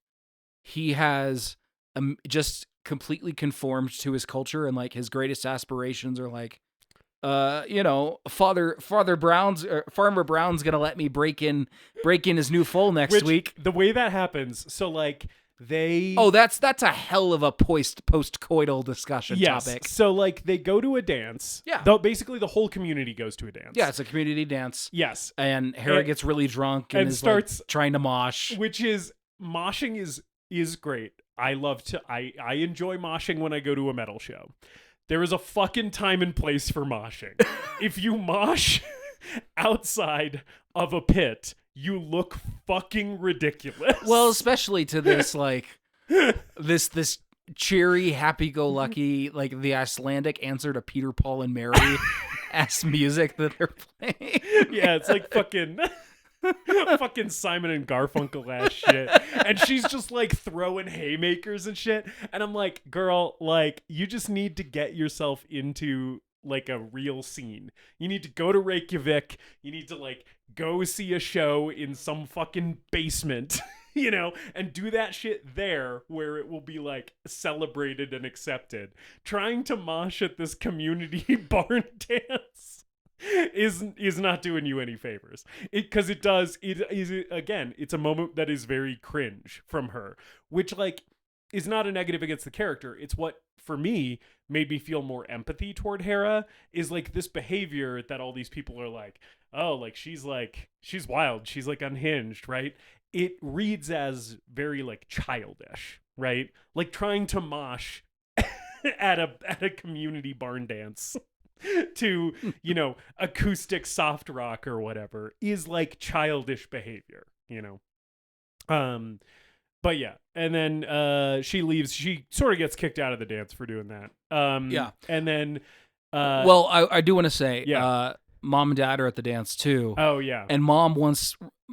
he has just completely conformed to his culture, and like his greatest aspirations are like, you know, Farmer Brown's gonna let me break in his new foal next week. The way that happens, so like they... Oh, that's a hell of a post-coital discussion topic. So like they go to a dance. Yeah. basically the whole community goes to a dance. Yeah, it's a community dance. Yes. And Hera gets really drunk and starts like trying to mosh. Which is... Moshing is great. I enjoy moshing when I go to a metal show. There is a fucking time and place for moshing. If you mosh outside of a pit, you look fucking ridiculous. Well, especially to this like this cheery, happy-go-lucky, like the Icelandic answer to Peter, Paul, and Mary ass music that they're playing. Yeah, it's like fucking Simon and Garfunkel ass shit. And she's just like throwing haymakers and shit. And I'm like, girl, like you just need to get yourself into like a real scene. You need to go to Reykjavik. You need to like go see a show in some fucking basement you know, and do that shit there where it will be like celebrated and accepted. Trying to mosh at this community barn dance is not doing you any favors. Because it is again, it's a moment that is very cringe from her, which like is not a negative against the character. It's what for me made me feel more empathy toward Hera, is like this behavior that all these people are like, oh, like she's wild, she's like unhinged, right? It reads as very like childish, right? Like trying to mosh at a community barn dance to, you know, acoustic soft rock or whatever is like childish behavior, you know. But yeah, and then she leaves. She sort of gets kicked out of the dance for doing that. Yeah. And then well, I do want to say, yeah. Mom and Dad are at the dance too. Oh yeah. And Mom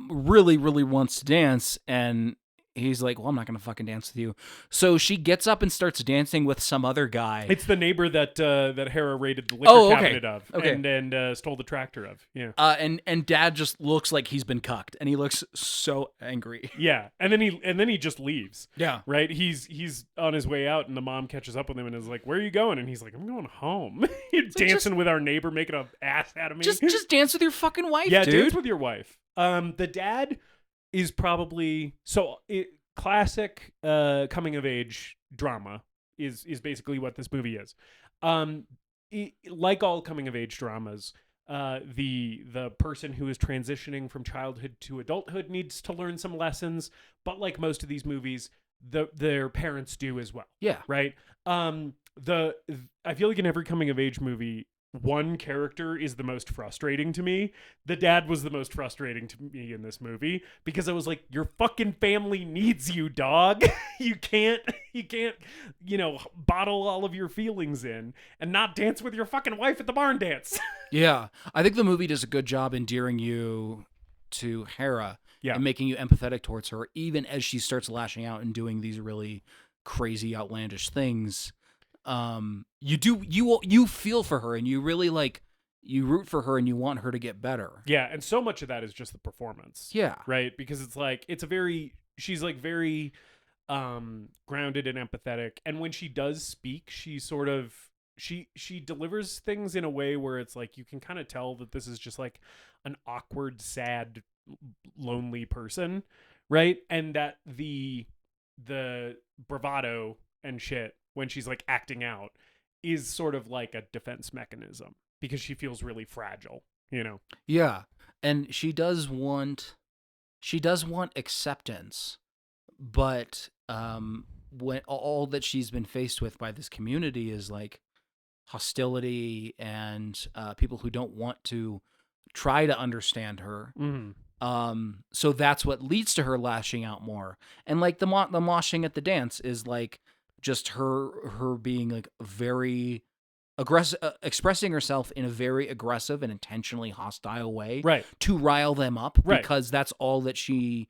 really wants to dance, and he's like, well, I'm not going to fucking dance with you. So she gets up and starts dancing with some other guy. It's the neighbor that Hera raided the liquor cabinet of and stole the tractor of. Yeah. And Dad just looks like he's been cucked, and he looks so angry. Yeah. And then he just leaves. Yeah. Right? He's on his way out, and the mom catches up with him and is like, where are you going? And he's like, I'm going home. You're dancing with our neighbor, making an ass out of me. Just dance with your fucking wife, yeah, dude. dance with your wife. The dad is probably classic coming of age drama is basically what this movie is. Like all coming of age dramas, the person who is transitioning from childhood to adulthood needs to learn some lessons, but like most of these movies, their parents do as well. Yeah. Right? I feel like in every coming of age movie, one character is the most frustrating to me. The dad was the most frustrating to me in this movie because I was like, your fucking family needs you, dog. You can't, you know, bottle all of your feelings in and not dance with your fucking wife at the barn dance. Yeah. I think the movie does a good job endearing you to Hera and making you empathetic towards her, even as she starts lashing out and doing these really crazy, outlandish things. You feel for her, and you really you root for her, and you want her to get better. Yeah, and so much of that is just the performance. Yeah. Right? Because it's like she's like very grounded and empathetic, and when she does speak, she sort of she delivers things in a way where it's like you can kind of tell that this is just like an awkward, sad, lonely person, right? And that the bravado and shit when she's like acting out is sort of like a defense mechanism because she feels really fragile, you know? Yeah. And she does want acceptance, but when all that she's been faced with by this community is like hostility and people who don't want to try to understand her. Mm-hmm. So that's what leads to her lashing out more. And like the moshing at the dance is like just her being like very aggressive, expressing herself in a very aggressive and intentionally hostile way, right, to rile them up, right, because that's all that she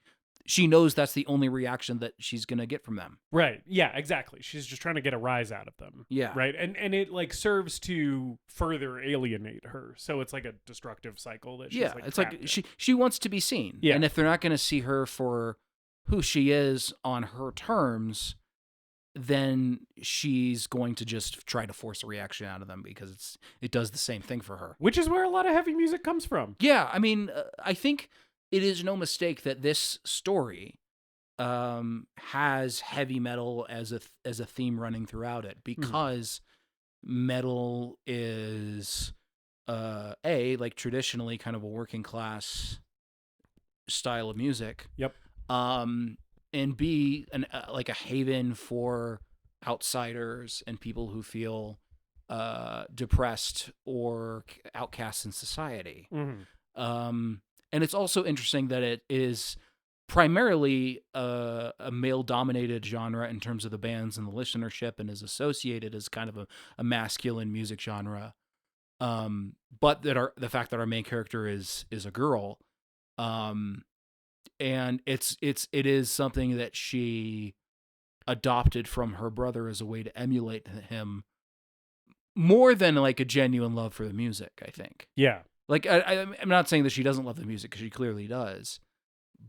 knows that's the only reaction that she's gonna get from them. Right. Yeah, exactly. She's just trying to get a rise out of them. Yeah. Right. And it like serves to further alienate her. So it's like a destructive cycle that she's like it's like she wants to be seen. Yeah. And if they're not gonna see her for who she is on her terms, then she's going to just try to force a reaction out of them because it does the same thing for her. Which is where a lot of heavy music comes from. Yeah, I mean, I think it is no mistake that this story has heavy metal as a theme running throughout it, because metal is like traditionally kind of a working class style of music. Yep. And B, like a haven for outsiders and people who feel depressed or outcasts in society. Mm-hmm. And it's also interesting that it is primarily a male-dominated genre in terms of the bands and the listenership, and is associated as kind of a masculine music genre. But that the fact that our main character is a girl, and it is something that she adopted from her brother as a way to emulate him more than like a genuine love for the music, I think. Yeah. Like, I'm not saying that she doesn't love the music, because she clearly does,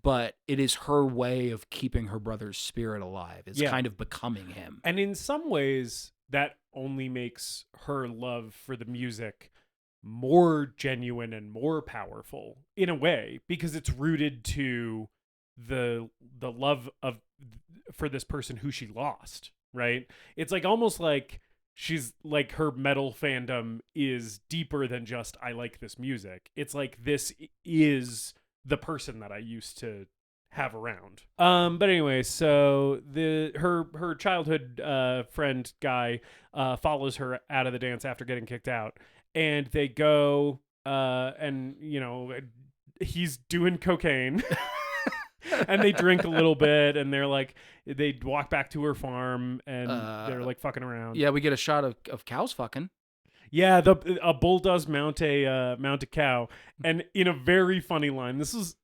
but it is her way of keeping her brother's spirit alive. It's kind of becoming him. And in some ways, that only makes her love for the music more genuine and more powerful in a way, because it's rooted to the love for this person who she lost, right? It's like almost like she's like, her metal fandom is deeper than just I like this music. It's like, this is the person that I used to have around. But anyway, so her childhood friend guy follows her out of the dance after getting kicked out, and they go and he's doing cocaine. And they drink a little bit, and they're like, they walk back to her farm, and they're like fucking around. Yeah, we get a shot of cows fucking. Yeah, a bull does mount a cow, and in a very funny line. This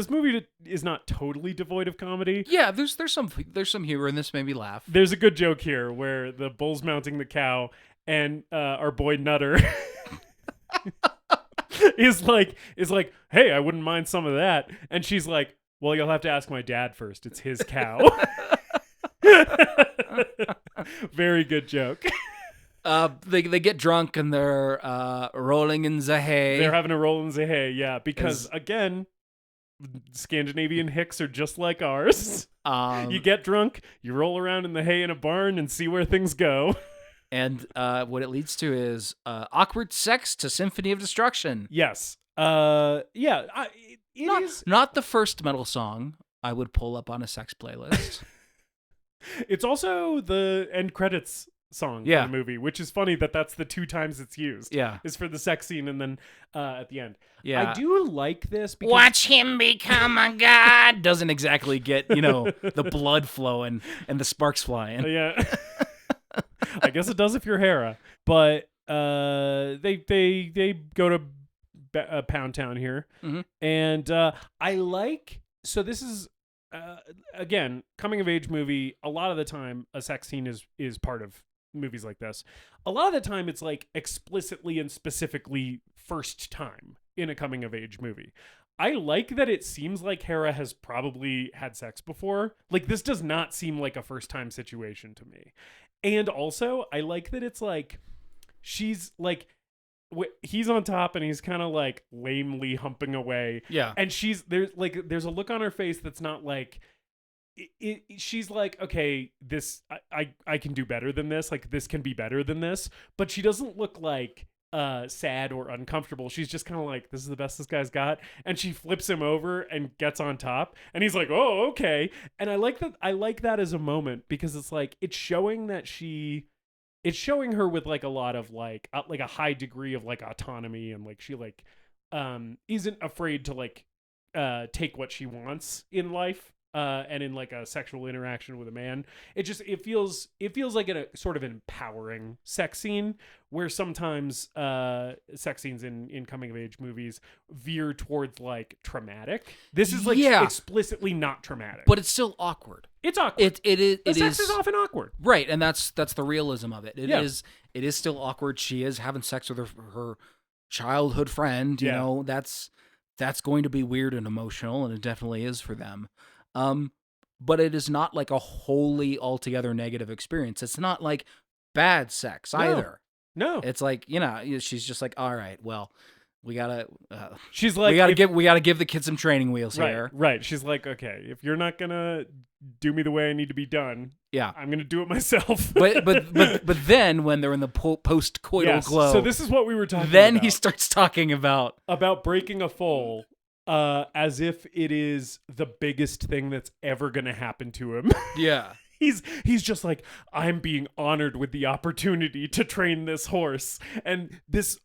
movie is not totally devoid of comedy. Yeah, there's some humor in this, made me laugh. There's a good joke here where the bull's mounting the cow, and our boy Nutter is like, hey, I wouldn't mind some of that, and she's like, well, you'll have to ask my dad first. It's his cow. Very good joke. They get drunk and they're rolling in the hay. They're having a roll in the hay, yeah. Because, again, Scandinavian hicks are just like ours. You get drunk, you roll around in the hay in a barn and see where things go. And what it leads to is awkward sex to Symphony of Destruction. Yes. Not the first metal song I would pull up on a sex playlist. It's also the end credits song for the movie, which is funny that that's the two times it's used. Yeah. Is for the sex scene and then at the end. Yeah. I do like this because... Watch him become a god! Doesn't exactly get, the blood flowing and the sparks flying. Yeah. I guess it does if you're Hera. But they go to Pound Town here. Mm-hmm. And I like... So this is... again, coming of age movie, a lot of the time a sex scene is part of movies like this. A lot of the time it's like explicitly and specifically first time in a coming of age movie. I like that it seems like Hera has probably had sex before. Like, this does not seem like a first time situation to me. And also, I like that it's like, she's like, he's on top and he's kind of like lamely humping away. Yeah. And there's a look on her face that's not like, she's like, okay, this, I can do better than this. Like, this can be better than this. But she doesn't look like sad or uncomfortable. She's just kind of like, this is the best this guy's got. And she flips him over and gets on top. And he's like, oh, okay. And I like that as a moment, because it's like, it's showing her with like a lot of like a high degree of like autonomy, and like she like isn't afraid to like take what she wants in life and in like a sexual interaction with a man. It feels like a sort of empowering sex scene, where sometimes sex scenes in coming of age movies veer towards like traumatic. This is like explicitly not traumatic, but it's still awkward. It's awkward. Sex is often awkward, right? And that's the realism of it. It is still awkward. She is having sex with her childhood friend. You know, that's going to be weird and emotional, and it definitely is for them. But it is not like a wholly altogether negative experience. It's not like bad sex either. No, it's like, she's just like, all right, well, we gotta. She's like, we gotta give the kids some training wheels here. Right. She's like, okay, if you're not gonna do me the way I need to be done, I'm gonna do it myself. but then when they're in the post-coital glow, so this is what we were talking. Then about. He starts talking about breaking a foal. As if it is the biggest thing that's ever going to happen to him. Yeah. He's just like, I'm being honored with the opportunity to train this horse. And this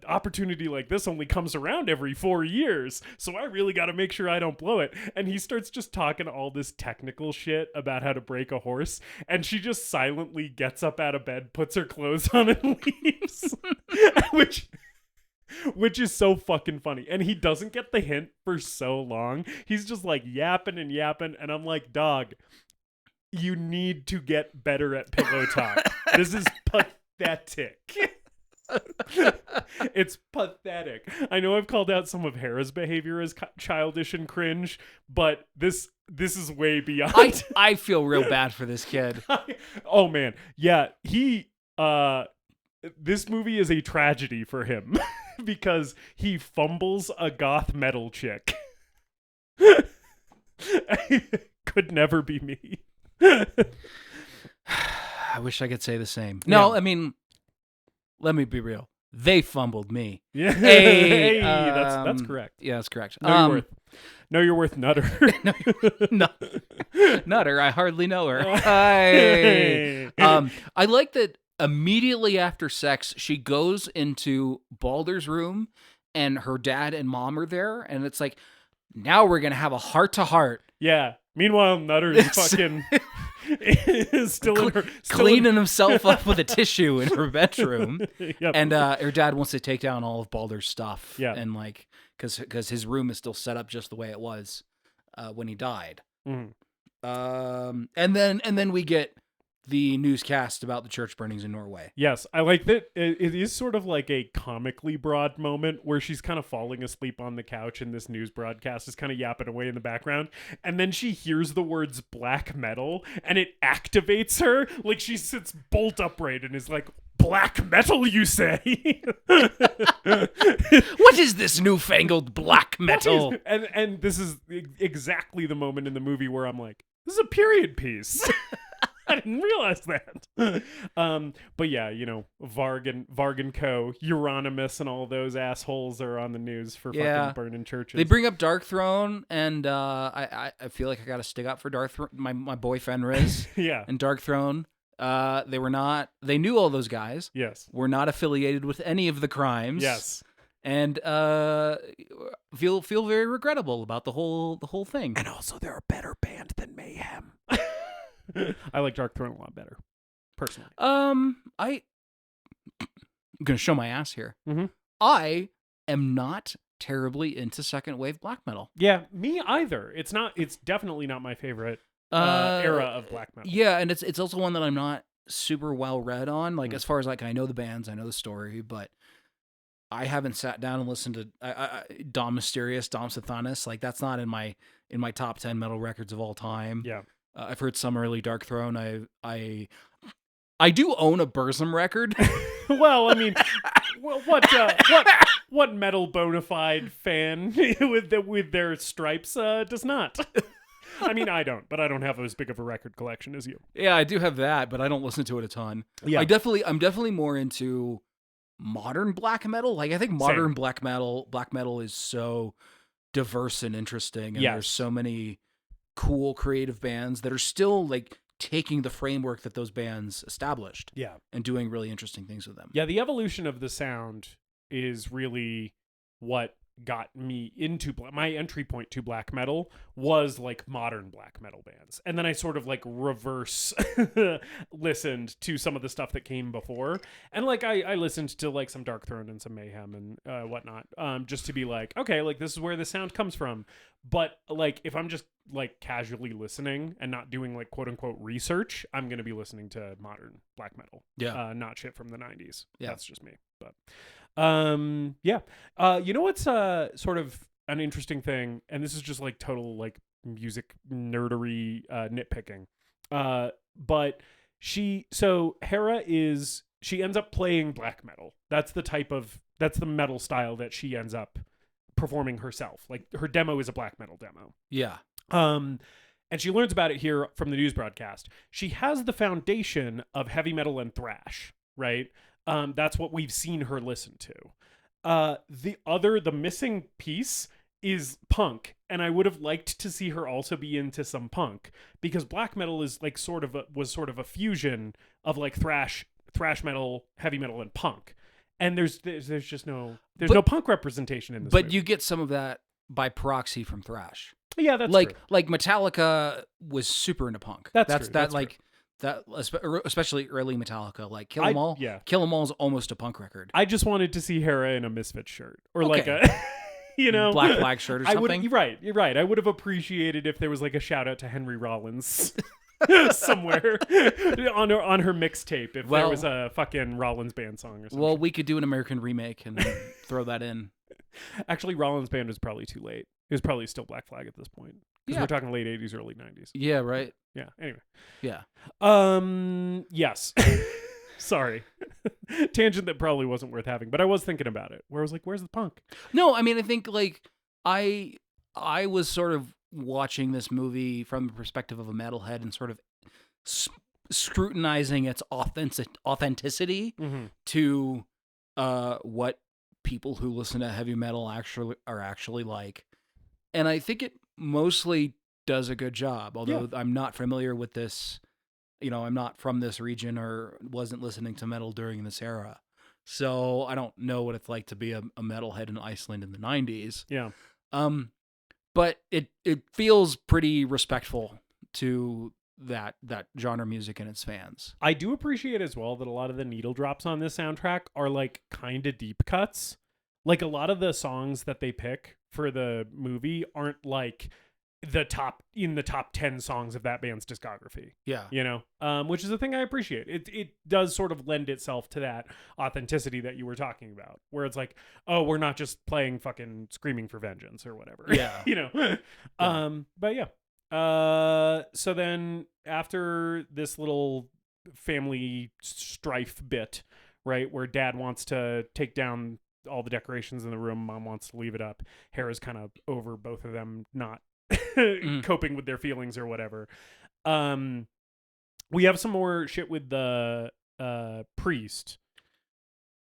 opportunity like this only comes around every 4 years. So I really got to make sure I don't blow it. And he starts just talking all this technical shit about how to break a horse. And she just silently gets up out of bed, puts her clothes on, and leaves. Which is so fucking funny. And he doesn't get the hint for so long. He's just like yapping and yapping. And I'm like, dog, you need to get better at pillow talk. This is pathetic. It's pathetic. I know I've called out some of Hera's behavior as childish and cringe, but this is way beyond. I feel real bad for this kid. Oh man, yeah, this movie is a tragedy for him because he fumbles a goth metal chick. Could never be me. I wish I could say the same. No, Yeah. I mean, let me be real. They fumbled me. Yeah, Hey, that's correct. Yeah, that's correct. Know your worth, Nutter. Nutter, I hardly know her. Hey. I like that immediately after sex, she goes into Baldur's room and her dad and mom are there. And it's like, now we're going to have a heart-to-heart. Yeah. Meanwhile, Nutter is fucking is still cleaning himself up with a tissue in her bedroom. Yep. And her dad wants to take down all of Baldur's stuff. Yeah. And like, because his room is still set up just the way it was when he died. Mhm. And then we get the newscast about the church burnings in Norway. Yes, I like that. It is sort of like a comically broad moment where she's kind of falling asleep on the couch and this news broadcast is kind of yapping away in the background. And then she hears the words black metal and it activates her. Like she sits bolt upright and is like, black metal, you say? What is this newfangled black metal? And this is exactly the moment in the movie where I'm like, this is a period piece. I didn't realize that. But yeah, Varg & Co., Euronymous, and all those assholes are on the news for fucking burning churches. They bring up Dark Throne, and I feel like I got to stick up for Dark Throne. My boy Fenris, yeah, and Dark Throne. They knew all those guys. Yes, were not affiliated with any of the crimes. Yes, and feel very regrettable about the whole thing. And also, they're a better band than Mayhem. I like Dark Throne a lot better, personally. I'm gonna show my ass here. Mm-hmm. I am not terribly into second wave black metal. Yeah, me either. It's definitely not my favorite era of black metal. Yeah, and it's also one that I'm not super well read on. Like as far as like I know the bands, I know the story, but I haven't sat down and listened to Dom Mysterious, Dom Sathanis. Like that's not in my top 10 metal records of all time. Yeah. I've heard some early Dark Throne. I do own a Burzum record. Well, I mean, what metal bona fide fan with their stripes does not? I mean, I don't, but I don't have as big of a record collection as you. Yeah, I do have that, but I don't listen to it a ton. Yeah, I'm definitely more into modern black metal. Like I think modern black metal is so diverse and interesting, and there's so many cool creative bands that are still like taking the framework that those bands established and doing really interesting things with them. Yeah, the evolution of the sound is really what got me into my entry point to black metal was like modern black metal bands, and then I sort of like reverse listened to some of the stuff that came before, and like I listened to like some Dark Throne and some Mayhem and whatnot, just to be like, okay, like this is where the sound comes from. But like if I'm just like casually listening and not doing like quote unquote research, I'm gonna be listening to modern black metal, not shit from the 90s. That's just me. But you know what's sort of an interesting thing, and this is just like total like music nerdery nitpicking, but Hera she ends up playing black metal. That's the metal style that she ends up performing herself. Like her demo is a black metal demo. Yeah. And she learns about it here from the news broadcast. She has the foundation of heavy metal and thrash, right? That's what we've seen her listen to. The missing piece is punk, and I would have liked to see her also be into some punk, because black metal is like was sort of a fusion of like thrash metal, heavy metal, and punk. And there's just no punk representation in this. But movie. You get some of that by proxy from thrash. Yeah, that's like true. Like Metallica was super into punk. That's true. That, especially early Metallica, like Kill 'Em All. Yeah, Kill 'Em All is almost a punk record. I just wanted to see Hera in a Misfits shirt or like a, Black flag shirt or something. You're right. I would have appreciated if there was like a shout out to Henry Rollins. somewhere on her mixtape if there was a fucking Rollins Band song or something. Well, we could do an American remake and throw that in. Actually, Rollins Band was probably too late. It was probably still Black Flag at this point. Because we're talking late 80s, early 90s. Yeah, right. Yeah, anyway. Yeah. Yes. Sorry. Tangent that probably wasn't worth having, but I was thinking about it. Where I was like, where's the punk? No, I mean, I think like I was sort of watching this movie from the perspective of a metalhead and sort of scrutinizing its authenticity to what people who listen to heavy metal are actually like. And I think it mostly does a good job, although I'm not familiar with this. I'm not from this region or wasn't listening to metal during this era. So I don't know what it's like to be a metalhead in Iceland in the 90s. Yeah. But it feels pretty respectful to that genre music and its fans. I do appreciate as well that a lot of the needle drops on this soundtrack are like kind of deep cuts. Like a lot of the songs that they pick for the movie aren't like the top 10 songs of that band's discography. Yeah. Which is a thing I appreciate. It does sort of lend itself to that authenticity that you were talking about, where it's like, oh, we're not just playing fucking Screaming for Vengeance or whatever. Yeah. But yeah. So then after this little family strife bit, right, where dad wants to take down all the decorations in the room, mom wants to leave it up. Hera's kind of over both of them not coping with their feelings or whatever. We have some more shit with the priest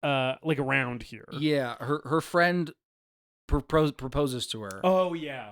like around here. Yeah, her friend proposes to her. Oh yeah.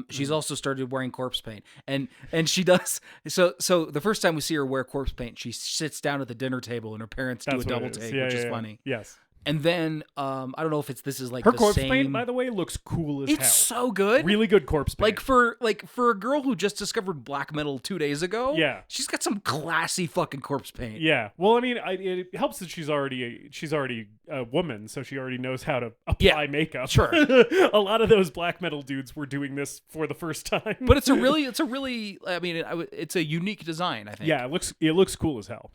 She's also started wearing corpse paint, and she does so the first time we see her wear corpse paint, she sits down at the dinner table and her parents do a double take, which is funny. Yes. And then I don't know if this is like her the corpse same... paint, by the way, looks cool as hell. It's so good. Really good corpse paint. Like for a girl who just discovered black metal 2 days ago. Yeah, she's got some classy fucking corpse paint. Yeah. Well, I mean, it helps that she's already a woman, so she already knows how to apply makeup. Sure. A lot of those black metal dudes were doing this for the first time. But it's a really I mean, it's a unique design, I think. Yeah, it looks cool as hell.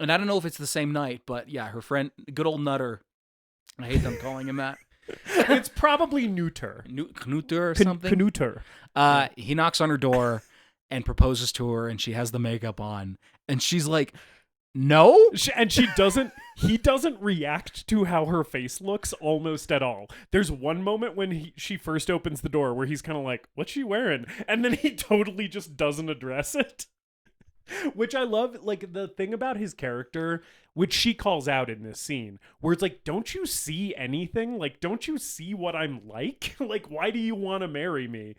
And I don't know if it's the same night, but yeah, her friend, good old Nutter. I hate them calling him that. It's probably Neuter. Knuter or something? Knuter. He knocks on her door and proposes to her, and she has the makeup on. And she's like, no? He doesn't react to how her face looks almost at all. There's one moment when she first opens the door where he's kind of like, what's she wearing? And then he totally just doesn't address it. Which I love, like, the thing about his character, which she calls out in this scene, where it's like, don't you see anything? Like, don't you see what I'm like? Like, why do you want to marry me?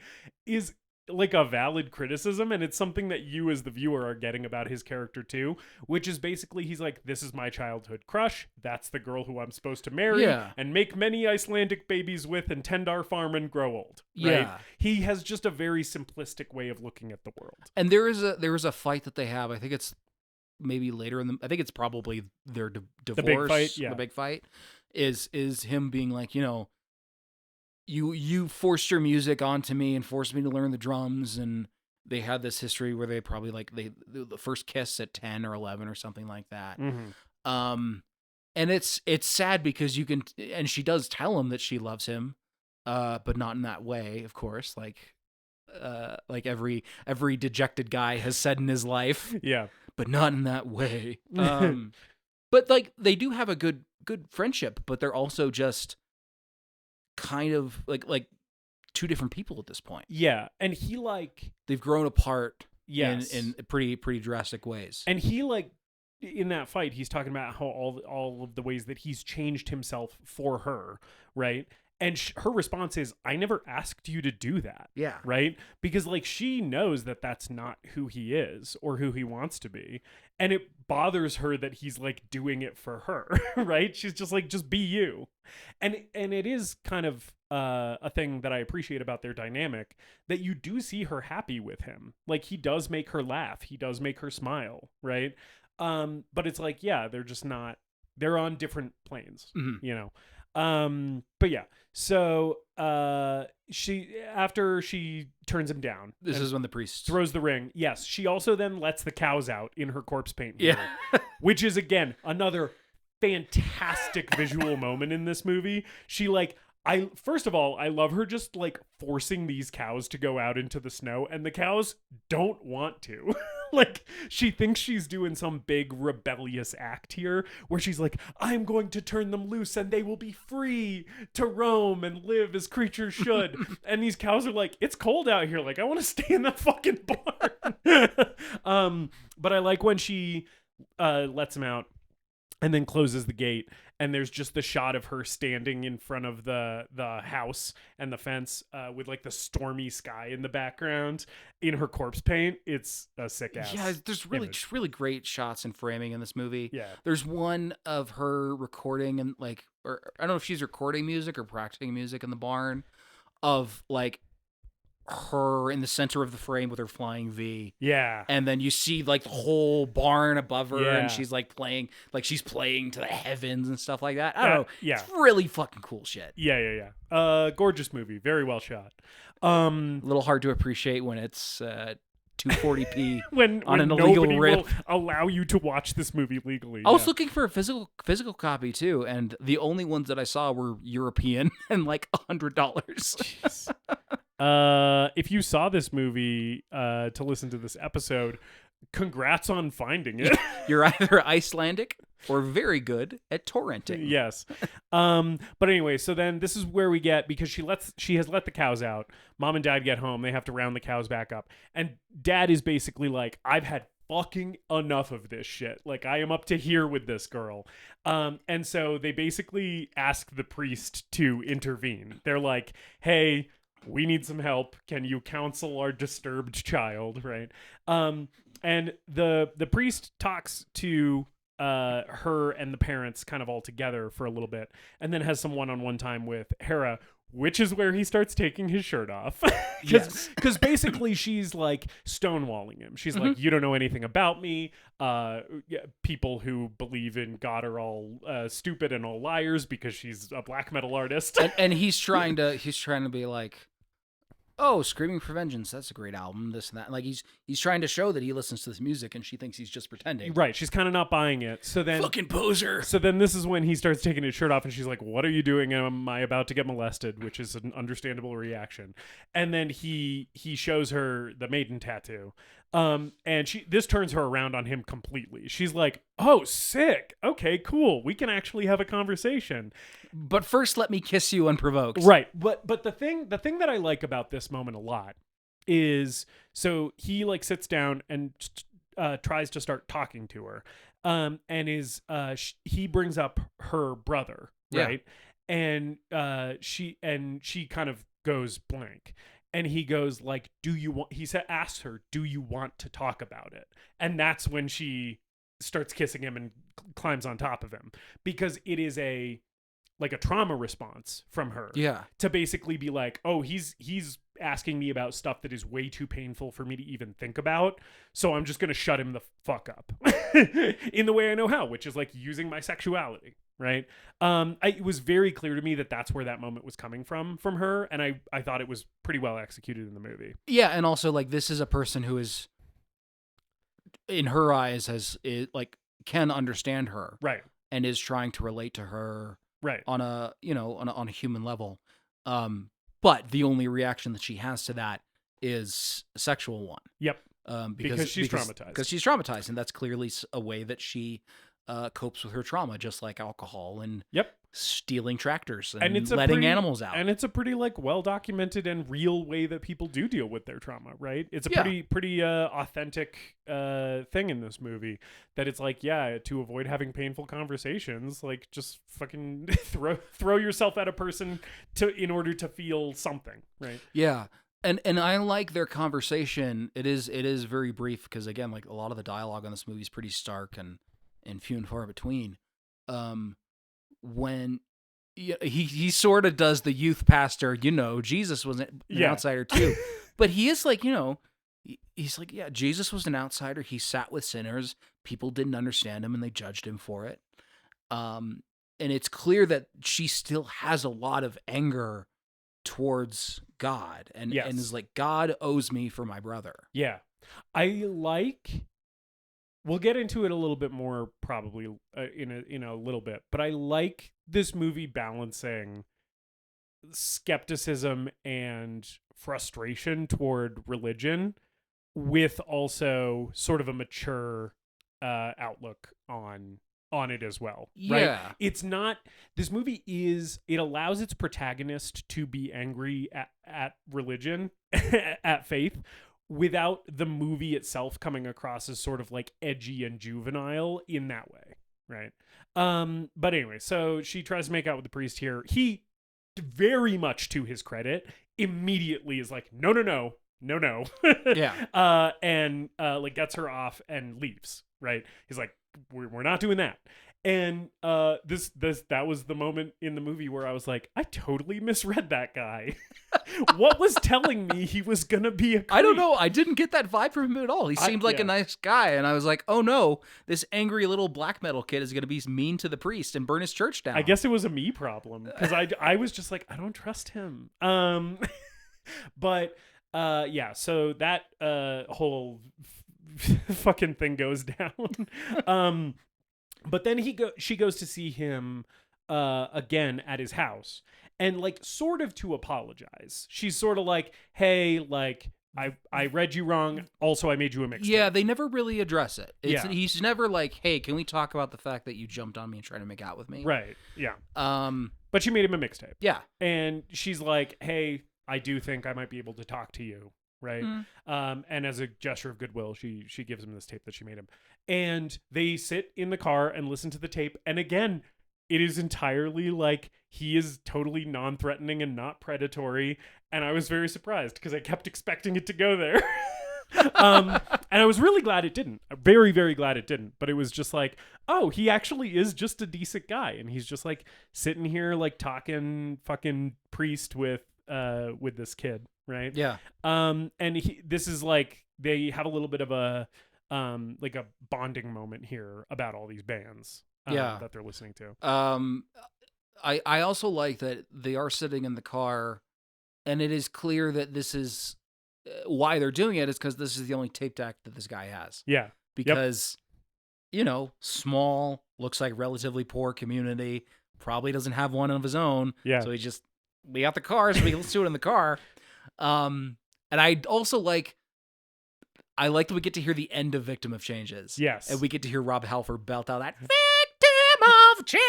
Is like a valid criticism, and it's something that you as the viewer are getting about his character too, which is basically he's like, this is my childhood crush, that's the girl who I'm supposed to marry and make many Icelandic babies with and tend our farm and grow old, right? Yeah. He has just a very simplistic way of looking at the world. And there is a fight that they have. I think it's maybe later I think it's probably their divorce. The big fight, yeah. The big fight is him being like, you forced your music onto me and forced me to learn the drums, and they had this history where they probably the first kiss at 10 or 11 or something like that. Mm-hmm. And it's sad because and she does tell him that she loves him, but not in that way, of course, like every dejected guy has said in his life. Yeah. But not in that way. But like they do have a good friendship, but they're also just kind of like two different people at this point. Yeah, and they've grown apart. Yes. in pretty drastic ways. And he in that fight, he's talking about how all of the ways that he's changed himself for her, right? And her response is, I never asked you to do that. Yeah. Right? Because she knows that that's not who he is or who he wants to be. And it bothers her that he's doing it for her. Right? She's just just be you. And it is kind of a thing that I appreciate about their dynamic, that you do see her happy with him. He does make her laugh. He does make her smile. Right? But it's they're just not, they're on different planes, mm-hmm. But yeah, so after she turns him down, This is when the priest throws the ring. Yes, she also then lets the cows out in her corpse paint. Yeah. Which is again another fantastic visual moment in this movie. She first of all, I love her just like forcing these cows to go out into the snow, and the cows don't want to. Like, she thinks she's doing some big rebellious act here where she's like, I'm going to turn them loose and they will be free to roam and live as creatures should. And these cows are like, it's cold out here. Like, I want to stay in the fucking barn. But I like when she lets them out and then closes the gate, and there's just the shot of her standing in front of the house and the fence with like the stormy sky in the background in her corpse paint. It's a sick ass. Yeah, there's really great shots and framing in this movie. Yeah. There's one of her recording and like, or I don't know if she's recording music or practicing music in the barn, of like her in the center of the frame with her flying V. Yeah. And then you see like the whole barn above her, Yeah. and she's like playing to the heavens and stuff like that. I don't know. Yeah. It's really fucking cool shit. Yeah. Gorgeous movie. Very well shot. A little hard to appreciate when it's 240p when on an nobody illegal rip. will allow you to watch this movie legally. I was looking for a physical copy too, and the only ones that I saw were European and like $100. If you saw this movie to listen to this episode, congrats on finding it. You're either Icelandic or very good at torrenting. Yes. But anyway, so then this is where we get, because she has let the cows out. Mom and Dad get home. They have to round the cows back up. And Dad is basically like, I've had fucking enough of this shit. Like, I am up to here with this girl. And so they basically ask the priest to intervene. They're like, hey, we need some help. Can you counsel our disturbed child? Right. And the priest talks to her and the parents kind of all together for a little bit, and then has some one-on-one time with Hera, which is where he starts taking his shirt off. Because basically she's like stonewalling him. She's like, you don't know anything about me. People who believe in God are all stupid and all liars, because she's a black metal artist. and he's trying to be like, oh, Screaming for Vengeance, that's a great album, this and that. Like, he's trying to show that he listens to this music, and she thinks he's just pretending. Right, she's kind of not buying it. So then, fucking poser. So then this is when he starts taking his shirt off, and she's like, what are you doing? Am I about to get molested? Which is an understandable reaction. And then he shows her the maiden tattoo. And this turns her around on him completely. She's like, oh, sick. Okay, cool. We can actually have a conversation. But first, let me kiss you unprovoked. Right. But the thing that I like about this moment a lot is, so he like sits down and tries to start talking to her. And he brings up her brother, right? Yeah. And she kind of goes blank. And he goes like, asks her, do you want to talk about it? And that's when she starts kissing him and climbs on top of him, because it is a trauma response from her. Yeah. To basically be like, oh, he's asking me about stuff that is way too painful for me to even think about. So I'm just going to shut him the fuck up in the way I know how, which is like using my sexuality. Right. It was very clear to me that that's where that moment was coming from her. And I thought it was pretty well executed in the movie. Yeah. And also, like, this is a person who is, in her eyes, can understand her. Right. And is trying to relate to her. Right. On a human level. But the only reaction that she has to that is a sexual one. Yep. Because she's traumatized. Because she's traumatized. And that's clearly a way that she copes with her trauma, just like alcohol and stealing tractors and it's letting animals out. And it's a pretty well documented and real way that people do deal with their trauma, right? It's a pretty authentic thing in this movie, that it's like, to avoid having painful conversations, like, just fucking throw yourself at a person in order to feel something, right? Yeah. And I like their conversation. It is very brief, because again, like, a lot of the dialogue on this movie is pretty stark and few and far between. When he sort of does the youth pastor, Jesus was an outsider too, but he is like, he's like, Jesus was an outsider. He sat with sinners. People didn't understand him and they judged him for it. it's clear that she still has a lot of anger towards God, and is like, God owes me for my brother. Yeah. We'll get into it a little bit more probably in a little bit, but I like this movie balancing skepticism and frustration toward religion with also sort of a mature outlook on it as well. Right? Yeah. It's not, this movie it allows its protagonist to be angry at religion, at faith, without the movie itself coming across as sort of like edgy and juvenile in that way. Right. But anyway, so she tries to make out with the priest here. He, very much to his credit, immediately is like, no. Yeah. And like gets her off and leaves. Right. He's like, we're not doing that. And that was the moment in the movie where I was like, I totally misread that guy. What was telling me he was gonna be a creep? I don't know. I didn't get that vibe from him at all. He seemed like a nice guy, and I was like, oh no, this angry little black metal kid is gonna be mean to the priest and burn his church down. I guess it was a me problem, because I was just like, I don't trust him. But yeah, so that whole fucking thing goes down. But then she goes to see him again at his house, and like sort of to apologize. She's sort of like, hey, like I read you wrong. Also, I made you a mixtape. Yeah, they never really address it. Yeah. He's never like, hey, can we talk about the fact that you jumped on me and tried to make out with me? Right. Yeah. But she made him a mixtape. Yeah. And she's like, hey, I do think I might be able to talk to you. Right. And as a gesture of goodwill, she gives him this tape that she made him. And they sit in the car and listen to the tape. And again, it is entirely like he is totally non-threatening and not predatory. And I was very surprised because I kept expecting it to go there. And I was really glad it didn't. Very, very glad it didn't. But it was just like, oh, he actually is just a decent guy. And he's just like sitting here like talking fucking priest with this kid. Right. Yeah. And this is like, they have a little bit of a like a bonding moment here about all these bands that they're listening to. I also like that they are sitting in the car, and it is clear that this is why they're doing it is because this is the only tape deck that this guy has. Yeah. Because, you know, small, looks like relatively poor community, probably doesn't have one of his own. Yeah. So we got the car, so we can listen to it in the car. And I also like that we get to hear the end of Victim of Changes. Yes. And we get to hear Rob Halford belt out that Victim of Changes.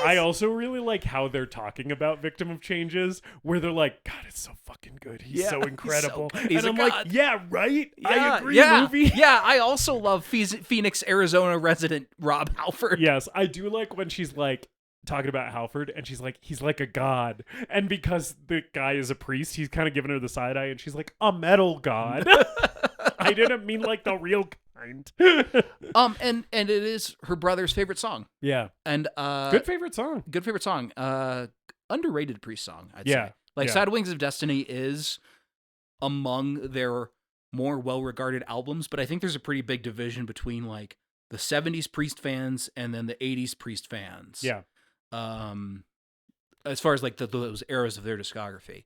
I also really like how they're talking about Victim of Changes, where they're like, God, it's so fucking good. He's so incredible. He's and I'm god. like, yeah, right? Yeah, I agree, movie. Yeah, I also love Phoenix, Arizona resident Rob Halford. Yes, I do like when she's like, talking about Halford, and she's like, he's like a god, and because the guy is a priest, he's kind of giving her the side eye, and she's like, a metal god. I didn't mean like the real kind. And it is her brother's favorite song. Yeah. And good favorite song. Underrated priest song, I'd say. Like Sad Wings of Destiny is among their more well-regarded albums, but I think there's a pretty big division between like the 70s Priest fans and then the 80s Priest fans. Yeah. As far as like those eras of their discography,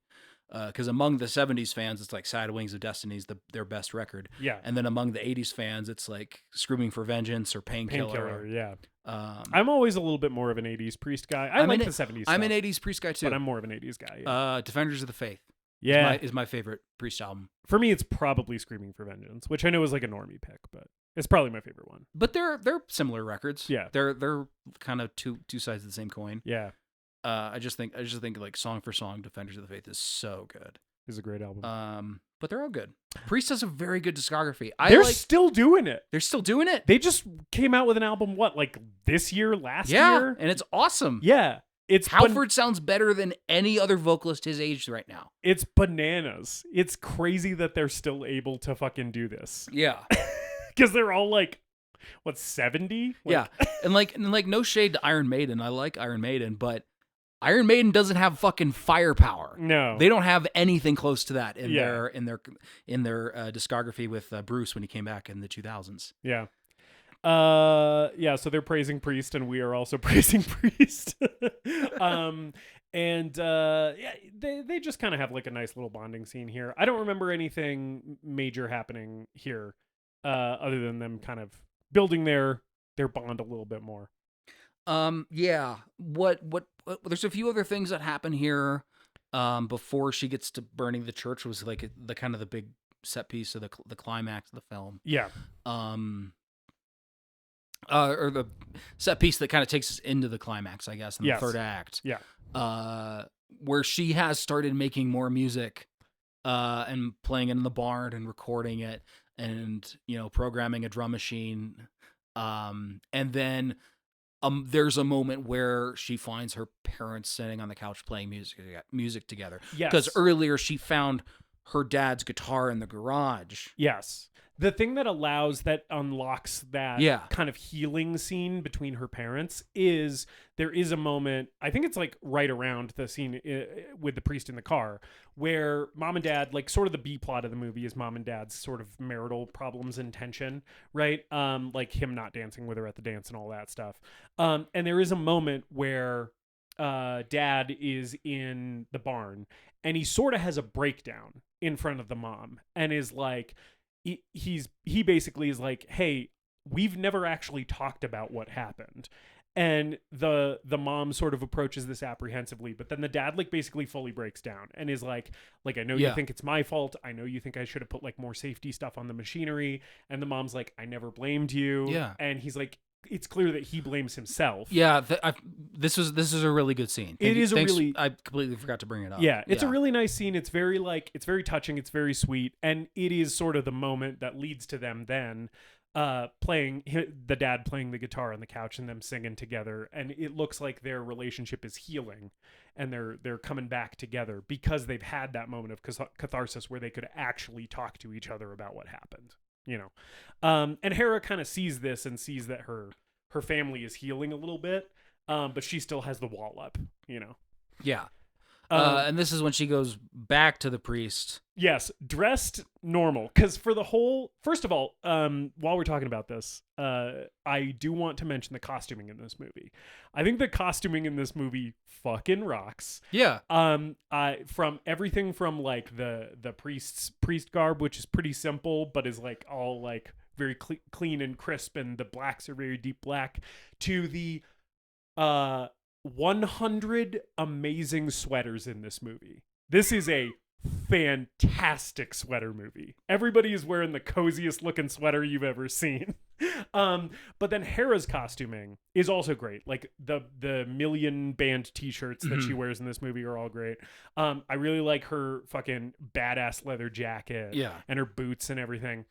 because among the 70s fans, it's like Sad Wings of Destiny's their best record. Yeah. And then among the 80s fans, it's like Screaming for Vengeance or Painkiller. Yeah. I'm always a little bit more of an 80s Priest guy. I like the 70s I'm stuff, an 80s Priest guy too. but I'm more of an 80s guy. Yeah. Defenders of the Faith. Yeah. Is my favorite Priest album. For me, it's probably Screaming for Vengeance, which I know is like a normie pick, but it's probably my favorite one. But they're similar records. Yeah. They're kind of two sides of the same coin. Yeah. I just think like song for song, Defenders of the Faith is so good. It's a great album. But they're all good. Priest has a very good discography. They're still doing it. They're still doing it. They just came out with an album, like this year, last year? Yeah, and it's awesome. Yeah. Halford sounds better than any other vocalist his age right now. It's bananas. It's crazy that they're still able to fucking do this. Yeah. Because they're all like, what, 70? Yeah. And like no shade to Iron Maiden. I like Iron Maiden, but Iron Maiden doesn't have fucking firepower. No. They don't have anything close to that in their discography with Bruce when he came back in the 2000s. Yeah. Yeah, so they're praising Priest, and we are also praising Priest. Yeah, they just kind of have like a nice little bonding scene here. I don't remember anything major happening here, other than them kind of building their bond a little bit more. Yeah. What there's a few other things that happen here before she gets to burning the church. Was like the kind of the big set piece of the climax of the film. Yeah. Or the set piece that kind of takes us into the climax, I guess, in the third act. Yeah. Where she has started making more music and playing it in the barn and recording it and, programming a drum machine. And then there's a moment where she finds her parents sitting on the couch playing music together. Yes. Because earlier she found her dad's guitar in the garage. Yes. The thing that unlocks that kind of healing scene between her parents is there is a moment, I think it's like right around the scene with the priest in the car, where mom and dad, like sort of the B plot of the movie is mom and dad's sort of marital problems and tension, right? Like him not dancing with her at the dance and all that stuff. And there is a moment where dad is in the barn and he sort of has a breakdown in front of the mom and is like, he basically is like, hey, we've never actually talked about what happened. And the mom sort of approaches this apprehensively, but then the dad like basically fully breaks down and is like I know you think it's my fault. I know you think I should have put like more safety stuff on the machinery. And the mom's like, I never blamed you. Yeah. And he's like, it's clear that he blames himself. Yeah, this is a really good scene. Really. I completely forgot to bring it up. Yeah, it's a really nice scene. It's very touching. It's very sweet, and it is sort of the moment that leads to them then playing the dad playing the guitar on the couch and them singing together. And it looks like their relationship is healing, and they're coming back together because they've had that moment of catharsis where they could actually talk to each other about what happened. And Hera kind of sees this and sees that her family is healing a little bit, but she still has the wall up, Yeah. And this is when she goes back to the priest. Yes, dressed normal. Because first of all, while we're talking about this, I do want to mention the costuming in this movie. I think the costuming in this movie fucking rocks. Yeah. From everything from like the priest garb, which is pretty simple, but is like all like very clean and crisp, and the blacks are very deep black, to the 100 amazing sweaters in this movie. This is a fantastic sweater movie. Everybody is wearing the coziest looking sweater you've ever seen. But then Hera's costuming is also great. Like the million band t-shirts that she wears in this movie are all great. I really like her fucking badass leather jacket and her boots and everything.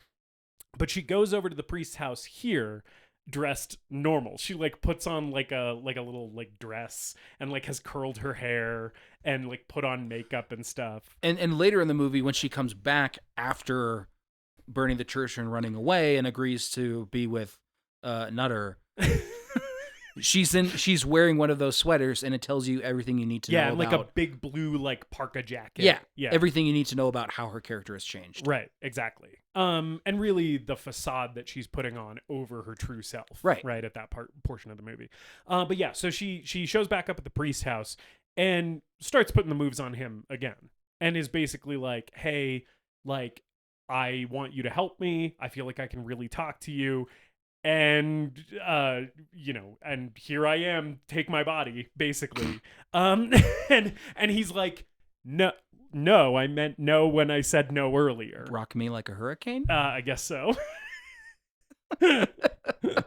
But she goes over to the priest's house here dressed normal. She like puts on like a little like dress and like has curled her hair and like put on makeup and stuff. And later in the movie, when she comes back after burning the church and running away and agrees to be with Nutter, she's wearing one of those sweaters and it tells you everything you need to know about. Yeah, like a big blue like parka jacket. Yeah. Everything you need to know about how her character has changed. Right, exactly. And really the facade that she's putting on over her true self. Right at that portion of the movie. But yeah, so she shows back up at the priest's house and starts putting the moves on him again. And is basically like, hey, like, I want you to help me. I feel like I can really talk to you. And, and here I am, take my body, basically. And he's like, no, I meant no when I said no earlier. Rock me like a hurricane? I guess so.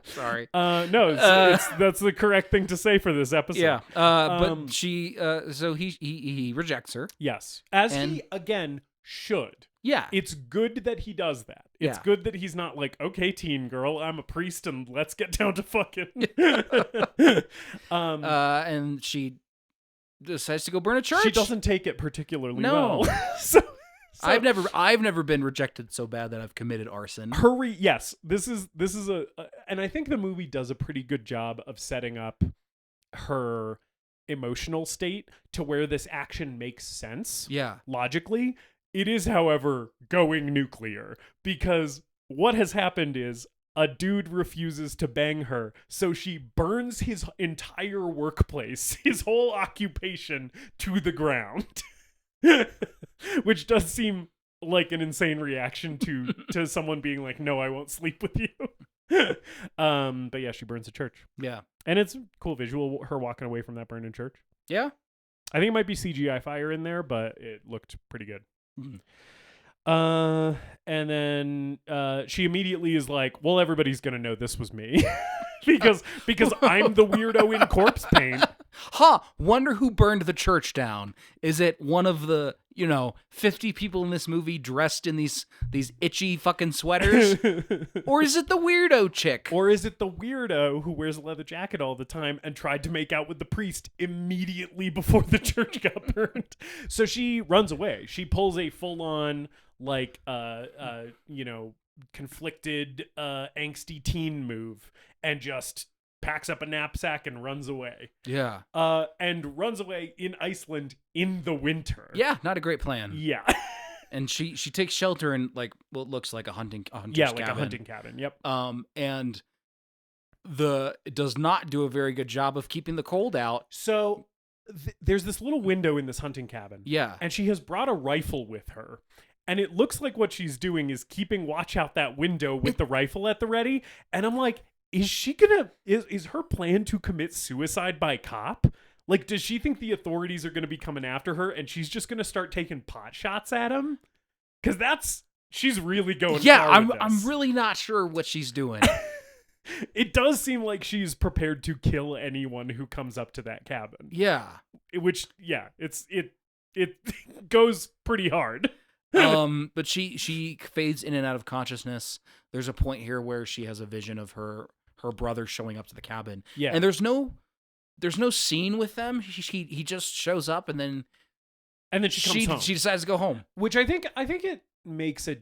Sorry. No, that's the correct thing to say for this episode. Yeah. But so he rejects her. Yes. As he, again, should. Yeah. It's good that he does that. It's good that he's not like, okay, teen girl, I'm a priest and let's get down to fucking. And she decides to go burn a church. She doesn't take it particularly well. So I've never been rejected so bad that I've committed arson. Yes, this is and I think the movie does a pretty good job of setting up her emotional state to where this action makes sense. Yeah. Logically. It is, however, going nuclear, because what has happened is a dude refuses to bang her, so she burns his entire workplace, his whole occupation, to the ground. Which does seem like an insane reaction to someone being like, no, I won't sleep with you. But yeah, she burns the church. Yeah. And it's a cool visual, her walking away from that burning church. Yeah. I think it might be CGI fire in there, but it looked pretty good. Mm. And then she immediately is like, well, everybody's gonna know this was me. because I'm the weirdo in corpse paint. Wonder who burned the church down. Is it one of the 50 people in this movie dressed in these itchy fucking sweaters? Or is it the weirdo chick? Or is it the weirdo who wears a leather jacket all the time and tried to make out with the priest immediately before the church got burned? So she runs away. She pulls a full-on, conflicted, angsty teen move and just packs up a knapsack and runs away. Yeah. And runs away in Iceland in the winter. Yeah, not a great plan. Yeah. And she takes shelter in what looks like a hunter's cabin. A hunting cabin. Yep. And it does not do a very good job of keeping the cold out. So there's this little window in this hunting cabin. Yeah. And she has brought a rifle with her. And it looks like what she's doing is keeping watch out that window with the rifle at the ready. And I'm like, is she gonna, is her plan to commit suicide by cop? Like, does she think the authorities are gonna be coming after her and she's just gonna start taking pot shots at him? Because she's really going far with this. I'm really not sure what she's doing. It does seem like she's prepared to kill anyone who comes up to that cabin. Yeah. Which, yeah, it goes pretty hard. But she fades in and out of consciousness. There's a point here where she has a vision of her brother showing up to the cabin. Yeah. And there's no scene with them. He just shows up and then she comes home. She decides to go home. Which I think it makes a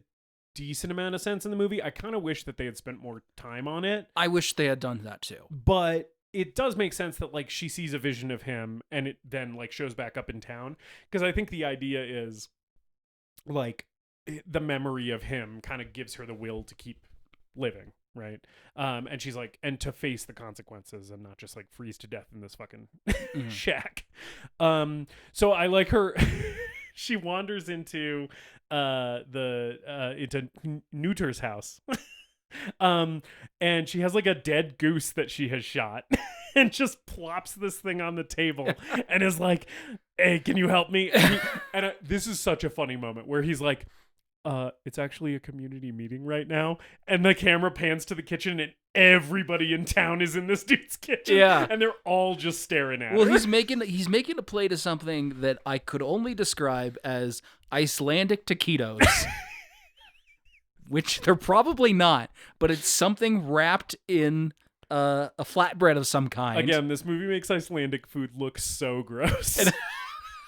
decent amount of sense in the movie. I kind of wish that they had spent more time on it. I wish they had done that too. But it does make sense that like she sees a vision of him and it then like shows back up in town. Because I think the idea is like the memory of him kind of gives her the will to keep living, right? And she's like, and to face the consequences and not just like freeze to death in this fucking shack. So I like her. She wanders into into Neuter's house. And she has like a dead goose that she has shot and just plops this thing on the table and is like, hey, can you help me? And this is such a funny moment where he's like, it's actually a community meeting right now. And the camera pans to the kitchen and everybody in town is in this dude's kitchen. Yeah. And they're all just staring at her. Well, he's making a play to something that I could only describe as Icelandic taquitos. Which they're probably not, but it's something wrapped in a flatbread of some kind. Again, this movie makes Icelandic food look so gross. And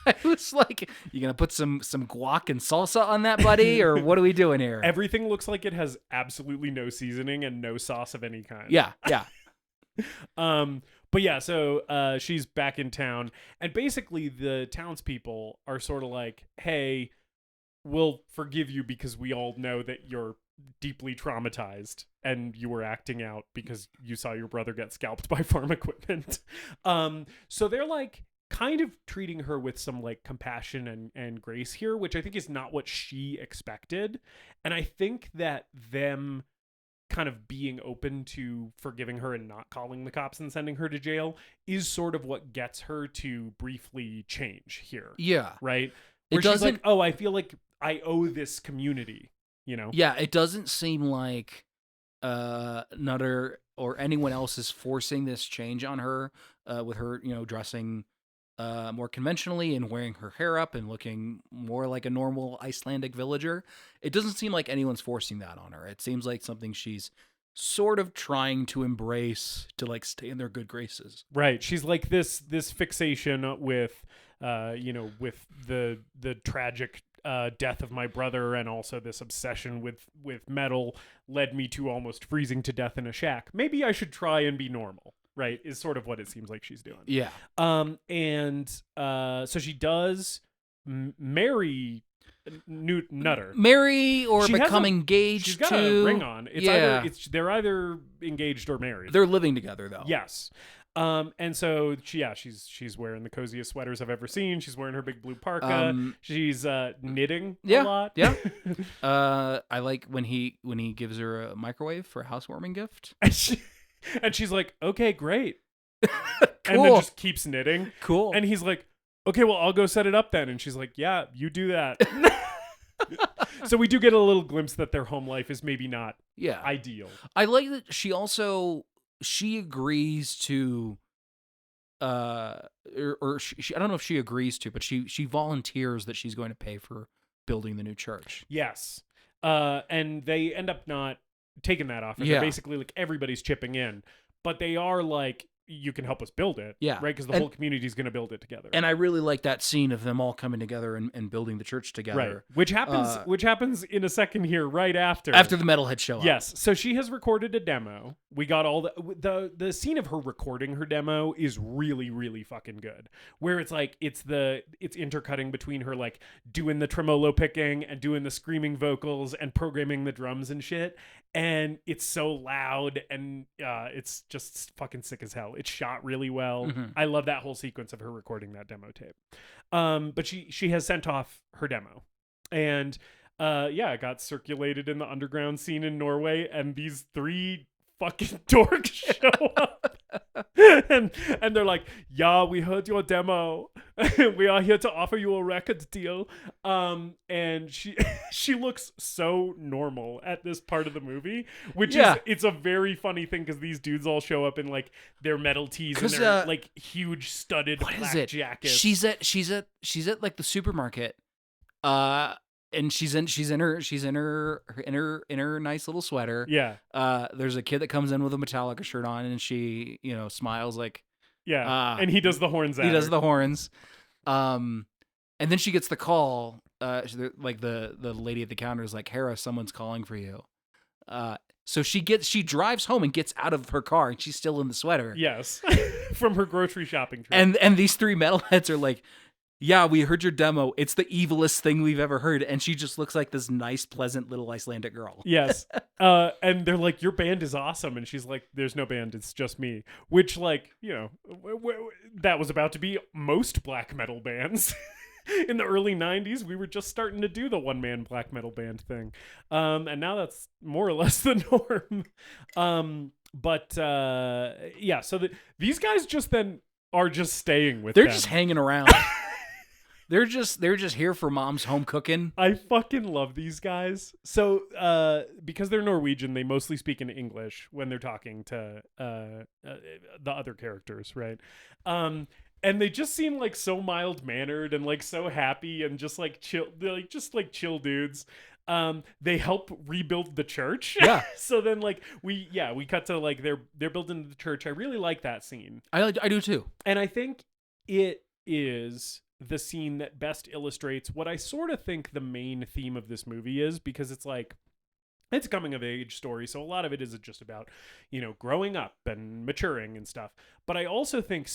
I was like, you gonna put some guac and salsa on that, buddy, or what are we doing here? Everything looks like it has absolutely no seasoning and no sauce of any kind. Yeah. But yeah, so she's back in town, and basically the townspeople are sort of like, hey, we'll forgive you because we all know that you're deeply traumatized and you were acting out because you saw your brother get scalped by farm equipment. So they're like kind of treating her with some like compassion and grace here, which I think is not what she expected. And I think that them kind of being open to forgiving her and not calling the cops and sending her to jail is sort of what gets her to briefly change here. Yeah. Right? Where she's like, oh, I feel like I owe this community, you know? Yeah, it doesn't seem like Nutter or anyone else is forcing this change on her with her, dressing more conventionally and wearing her hair up and looking more like a normal Icelandic villager. It doesn't seem like anyone's forcing that on her. It seems like something she's sort of trying to embrace to like stay in their good graces. Right. She's like this fixation with with the tragic death of my brother, and also this obsession with metal led me to almost freezing to death in a shack. Maybe I should try and be normal, right? Is sort of what it seems like she's doing. Yeah. So she does marry nutter. Marry or She become engaged She's got to. a ring on. They're either engaged or married. They're living together though. Yes. And so she's wearing the coziest sweaters I've ever seen. She's wearing her big blue parka. She's knitting a lot. Yeah. I like when he gives her a microwave for a housewarming gift. And she's like, okay, great. Cool. And then just keeps knitting. Cool. And he's like, okay, well, I'll go set it up then. And she's like, yeah, you do that. So we do get a little glimpse that their home life is maybe not ideal. I like that she agrees to or she I don't know if she agrees to, but she volunteers that she's going to pay for building the new church. Yes. And they end up not taking that offer. They're basically like, everybody's chipping in, but they are like, you can help us build it. Yeah. Right? Because the whole community is going to build it together. And I really like that scene of them all coming together and building the church together. Right. Which happens in a second here, right after. After the Metalhead show up. Yes. So she has recorded a demo. We got all the scene of her recording her demo is really, really fucking good. Where it's like, it's intercutting between her like doing the tremolo picking and doing the screaming vocals and programming the drums and shit. And it's so loud and it's just fucking sick as hell. It's shot really well. Mm-hmm. I love that whole sequence of her recording that demo tape. But she has sent off her demo. And it got circulated in the underground scene in Norway, and these 3 fucking dorks show up. and they're like, yeah, we heard your demo. We are here to offer you a record deal. And she looks so normal at this part of the movie, which is it's a very funny thing because these dudes all show up in like their metal tees and their like huge studded black jackets. She's at like the supermarket. And she's in her nice little sweater. Yeah. There's a kid that comes in with a Metallica shirt on, and she, smiles like. Yeah. And he does the horns. He does the horns. And then she gets the call. Like the lady at the counter is like, Hera, someone's calling for you. So she drives home and gets out of her car, and she's still in the sweater. Yes. From her grocery shopping trip. And these 3 metalheads are like, yeah, we heard your demo. It's the evilest thing we've ever heard. And she just looks like this nice, pleasant little Icelandic girl. Yes. And they're like, your band is awesome. And she's like, there's no band. It's just me. Which, like, that was about to be most black metal bands. In the early 90s, we were just starting to do the one-man black metal band thing. And now that's more or less the norm. So these guys just then are just staying with them. They're just hanging around. They're just here for mom's home cooking. I fucking love these guys. So, because they're Norwegian, they mostly speak in English when they're talking to the other characters, right? And they just seem like so mild-mannered and like so happy and just like chill. They're like just like chill dudes. They help rebuild the church. Yeah. So then like we cut to like they're building the church. I really like that scene. I do too. And I think it is the scene that best illustrates what I sort of think the main theme of this movie is, because it's like, it's a coming of age story. So a lot of it is just about, growing up and maturing and stuff. But I also think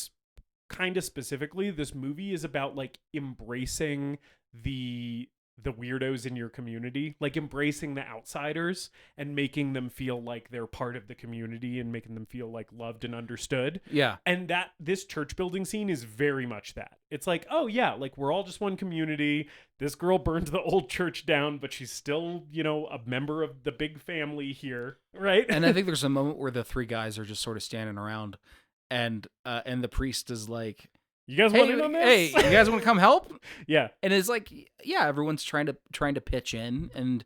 kind of specifically, this movie is about like embracing the weirdos in your community, like embracing the outsiders and making them feel like they're part of the community and making them feel like loved and understood. Yeah. And this church building scene is very much that. It's like, oh yeah, like we're all just one community. This girl burned the old church down, but she's still, a member of the big family here, right? And I think there's a moment where the 3 guys are just sort of standing around, and the priest is like, you guys want in on this? Hey, you guys want to come help? Yeah. And it's like, yeah, everyone's trying to pitch in and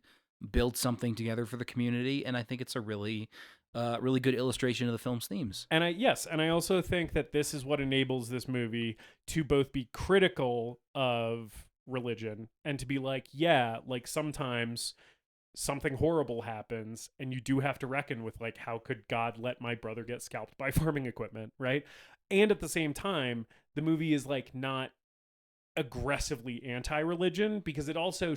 build something together for the community. And I think it's a really good illustration of the film's themes. And I also think that this is what enables this movie to both be critical of religion and to be like, yeah, like sometimes something horrible happens and you do have to reckon with like, how could God let my brother get scalped by farming equipment, right? And at the same time, the movie is like not aggressively anti-religion, because it also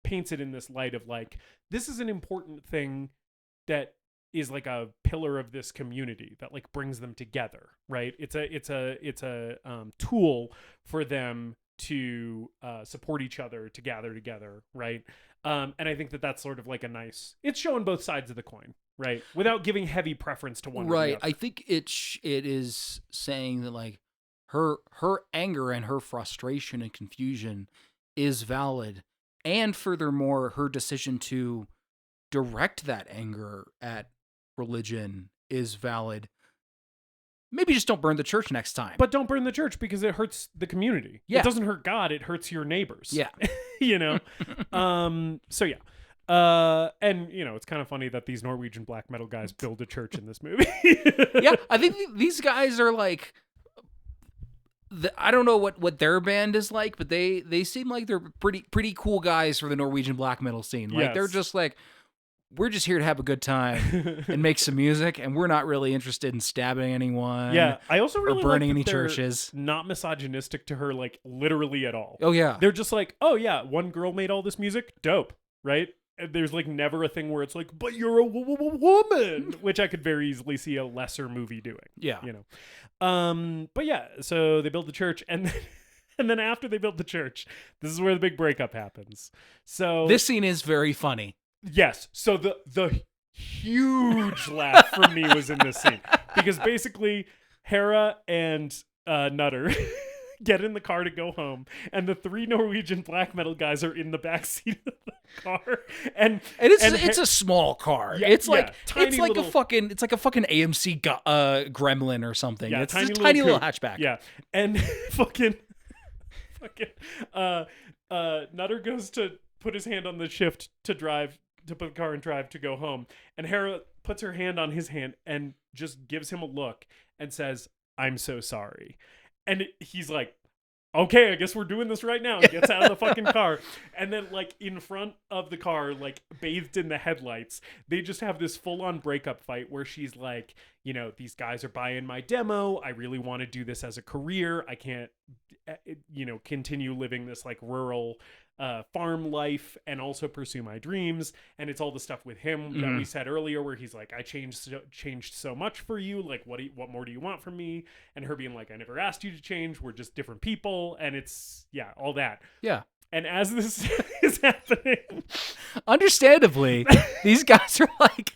paints it in this light of like, this is an important thing that is like a pillar of this community that like brings them together, right? It's a tool for them to support each other, to gather together, right? And I think that that's sort of like a nice, it's showing both sides of the coin, right? Without giving heavy preference to one or the Right. other. I think it is saying that like her anger and her frustration and confusion is valid, and furthermore, her decision to direct that anger at religion is valid. Maybe just don't burn the church next time. But don't burn the church because it hurts the community. Yeah. It doesn't hurt God, it hurts your neighbors. Yeah. You know? So yeah. And you know, it's kind of funny that these Norwegian black metal guys build a church in this movie. Yeah, I think these guys are like, I don't know what their band is like, but they seem like they're pretty cool guys for the Norwegian black metal scene. Like they're just like, we're just here to have a good time and make some music, and we're not really interested in stabbing anyone. Yeah, I also really or burning like any that they're churches. not misogynistic to her, like literally at all. Oh yeah, They're just like, oh yeah, one girl made all this music, dope, right? And there's like never a thing where it's like, but you're a woman, which I could very easily see a lesser movie doing. Yeah, you know. But yeah, so they build the church, and then after they build the church, this is where the big breakup happens. So this scene is very funny. Yes. So the huge laugh for me was in this scene because basically Hera and Nutter get in the car to go home, and the three Norwegian black metal guys are in the back seat of the car, and it's a small car. Yeah, it's like tiny it's like little, a fucking AMC Gremlin or something. Yeah, it's tiny just little tiny little coupe. hatchback. Yeah, and fucking Nutter goes to put his hand on the shift to put the car in drive to go home, and Hera puts her hand on his hand and just gives him a look and says, "I'm so sorry." And he's like, okay, I guess we're doing this right now. He gets out of the fucking car. And then, like, in front of the car, like, bathed in the headlights, they just have this full-on breakup fight where she's like, you know, these guys are buying my demo. I really want to do this as a career. I can't, you know, continue living this, like, rural farm life and also pursue my dreams. And it's all the stuff with him that we said earlier where he's like, I changed so much for you. Like, what more do you want from me? And her being like, I never asked you to change. We're just different people. And it's, yeah, all that. Yeah. And as this is happening, understandably, these guys are like,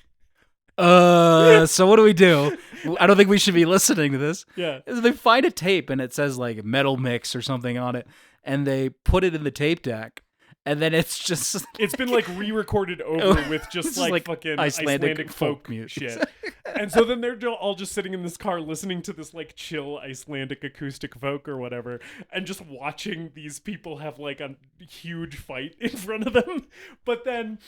so what do we do? I don't think we should be listening to this. Yeah. They find a tape and it says like metal mix or something on it, and they put it in the tape deck, and then it's just it's been like re-recorded over with just like fucking Icelandic folk shit. And so then they're all just sitting in this car listening to this like chill Icelandic acoustic folk or whatever, and just watching these people have like a huge fight in front of them. But then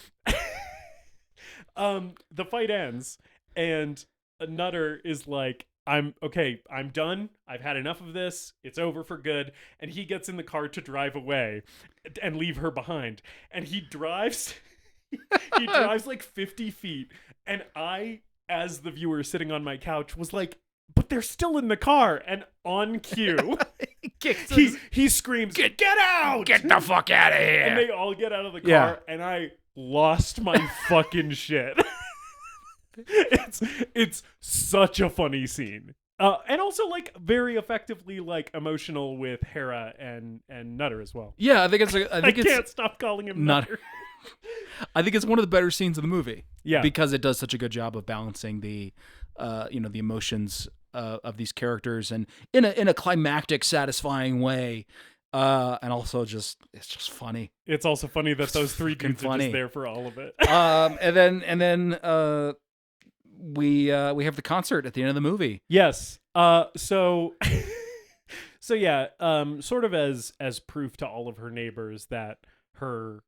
the fight ends, and Nutter is like, I'm done. I've had enough of this. It's over for good. And he gets in the car to drive away and leave her behind. And he drives like 50 feet. And I, as the viewer sitting on my couch, was like, but they're still in the car. And on cue, he screams, get out! Get the fuck out of here! And they all get out of the car, and I lost my fucking shit. It's such a funny scene, and also like very effectively like emotional with Hera and Nutter as well. Yeah, I think I can't stop calling him Nutter. I think it's one of the better scenes of the movie. Yeah, because it does such a good job of balancing the the emotions of these characters, and in a climactic, satisfying way. And also it's just funny. It's also funny that those three dudes are just there for all of it. And then we have the concert at the end of the movie. Yes. So yeah, sort of as proof to all of her neighbors that her